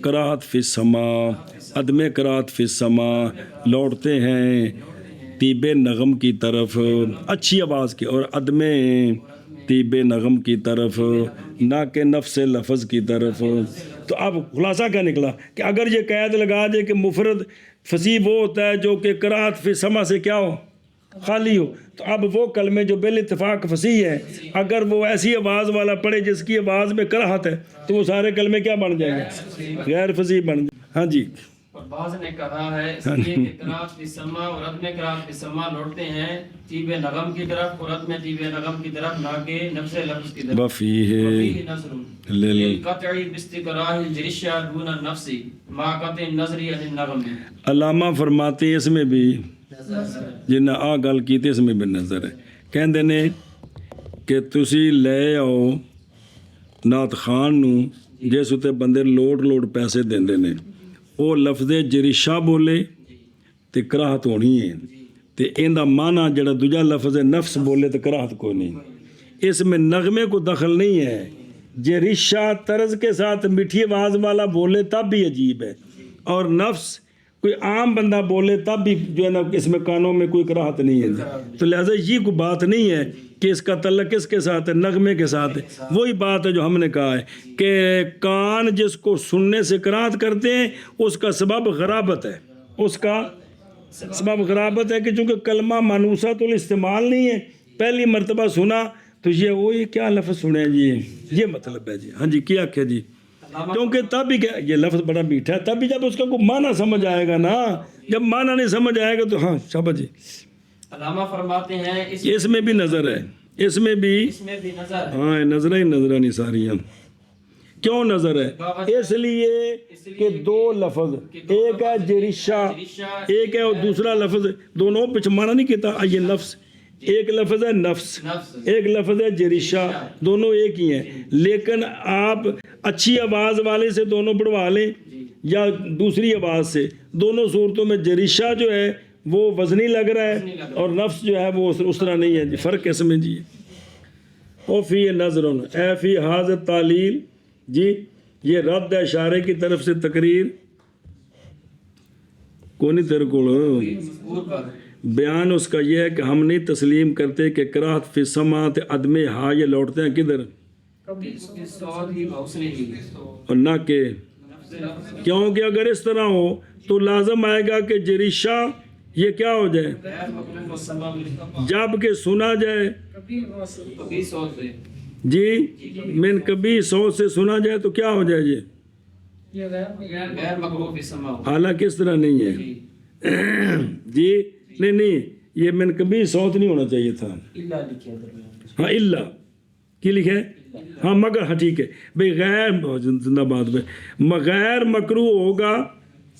[SPEAKER 1] قرات فی السماء عدم قرات فی السماء لوٹتے ہیں طیب نغم کی طرف اچھی آواز کی اور عدم طیب نغم کی طرف نہ کہ نفس لفظ کی طرف. تو اب خلاصہ کیا نکلا کہ اگر یہ قید لگا دے کہ مفرد فصیح وہ ہوتا ہے جو کہ قرات فی السماء سے کیا ہو خالی ہو تو اب وہ کلمے جو بال اتفاق فصیح ہے اگر وہ ایسی آواز والا پڑھے جس کی آواز میں کراہت ہے تو وہ سارے کلمے کیا بن جائیں گے غیر فصیح بن جائیں. ہاں جی.
[SPEAKER 2] اور بعض نے کہا ہے اس لیے کہ قرات فی السماء اور عدم قرات فی السماء لوٹتے ہیں طیب نغم کی طرف اور عدم طیب نغم کی طرف نہ کہ نفس لفظ کی طرف.
[SPEAKER 1] وفیہ
[SPEAKER 2] للقطع باستقراء الجرشہ دون النفس ما قطع النظر عن النغم.
[SPEAKER 1] علامہ فرماتے ہیں اس میں بھی جن آ گل کی اس میں بھی نظر ہے. کہندے نے کہ تسی لے آؤ نعت خان نو جس اتے بندے لوڈ پیسے دیندے نے وہ لفظ جریشہ بولے تے کراہت ہونی ہے تے ان دا معنی جڑا دوجا لفظ نفس بولے تے کراہت کوئی نہیں. اس میں نغمے کو دخل نہیں ہے. جریشہ طرز کے ساتھ میٹھی آواز والا بولے تب بھی عجیب ہے اور نفس کوئی عام بندہ بولے تب بھی جو ہے نا اس میں کانوں میں کوئی کراہت نہیں ہے. تو لہٰذا یہ کوئی بات نہیں ہے کہ اس کا تعلق کس کے ساتھ ہے نغمے کے ساتھ ہے. وہی بات ہے جو ہم نے کہا ہے کہ کان جس کو سننے سے کراہت کرتے ہیں اس کا سبب غرابت ہے. اس کا سبب غرابت ہے کہ چونکہ کلمہ مانوسۃ الاستعمال نہیں ہے پہلی مرتبہ سنا تو یہ کیا لفظ سنے جی یہ مطلب ہے جی. ہاں جی کیا کیا جی کیونکہ تب بھی کیا یہ لفظ بڑا میٹھا ہے تب بھی جب اس کا کوئی معنی سمجھ آئے گا نا جب معنی نہیں سمجھ آئے گا تو ہاں شاباش جی.
[SPEAKER 2] علامہ فرماتے ہیں
[SPEAKER 1] اس میں بھی نظر ہے. اس میں بھی
[SPEAKER 2] نظر
[SPEAKER 1] ہاں نظریں ہی نظریں نہیں ساری ہیں. کیوں نظر ہے؟ اس لیے کہ دو لفظ ایک ہے جریشہ ایک ہے اور دوسرا لفظ دونوں پچھ معنی نہیں کہتا. یہ نفس ایک لفظ ہے نفس ایک لفظ ہے جریشہ دونوں ایک ہی ہیں لیکن آپ اچھی آواز والے سے دونوں پڑھوا لیں یا دوسری آواز سے دونوں صورتوں میں جریشہ جو ہے وہ وزنی لگ رہا ہے اور نفس جو ہے وہ اس طرح نہیں ہے جی. فرق اس میں جی. او فی نظر اے فی حاضر تعلیل جی یہ رد ہے اشارے کی طرف سے تقریر کون نہیں تیرے کو بیان اس کا یہ ہے کہ ہم نہیں تسلیم کرتے کہ کراہت فی السماء عدم ہا یہ لوٹتے ہیں کدھر اور نہ کہ کیونکہ اگر اس طرح ہو تو لازم آئے گا کہ جریشہ یہ کیا ہو جائے جب کہ سنا جائے جی من کبھی صوت سے سنا جائے تو کیا ہو جائے جی حالانکہ اس طرح نہیں ہے جی نہیں یہ من کبھی صوت نہیں ہونا چاہیے تھا. ہاں اللہ کی لکھے ہاں مگر ہاں ٹھیک ہے بھئی غیر زندہ بات میں غیر مکروہ ہوگا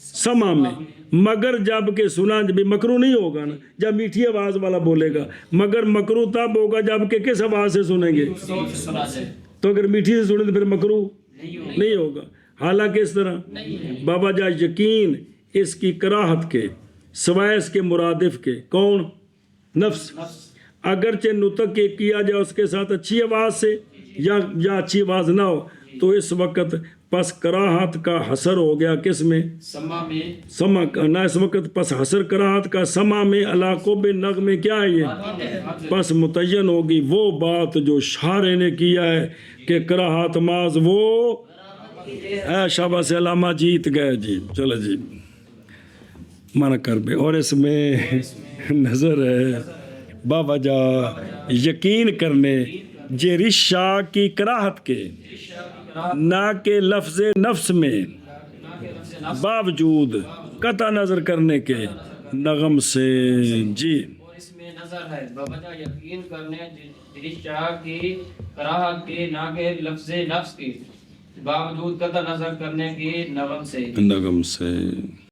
[SPEAKER 1] سما میں مگر جب کہ سنا بھی مکروہ نہیں ہوگا نا جب میٹھی آواز والا بولے گا مگر مکروہ تب ہوگا جب کہ کس آواز سے سنیں گے تو اگر میٹھی سے سنیں تو پھر مکروہ نہیں ہوگا. حالانکہ اس طرح بابا جا یقین اس کی کراہت کے سوائے اس کے مرادف کے کون نفس اگرچہ نطق کے کیا جائے اس کے ساتھ اچھی آواز سے یا اچھی آواز نہ ہو تو اس وقت پس کراہت کا حسر ہو گیا کس میں سما نہ اس وقت پس حسر کراہت کا سما میں علاقوں بے نغمے کیا ہے یہ پس متعین ہوگی وہ بات جو شارع نے کیا ہے کہ کراہت ماز وہ شاباش علامہ جیت گئے جی. چلو جی من کر بے. اور اس میں نظر ہے باوجہ یقین کرنے جے رشا کی کراہت کے نہ کہ لفظ نفس میں باوجود قطع نظر کرنے کے نغم سے. جی
[SPEAKER 2] اور اس میں نظر ہے بوجہ یقین کرنے رشا کی کراہت کے نہ کہ لفظ نفس کے باوجود قطع نظر کرنے کے نغم سے.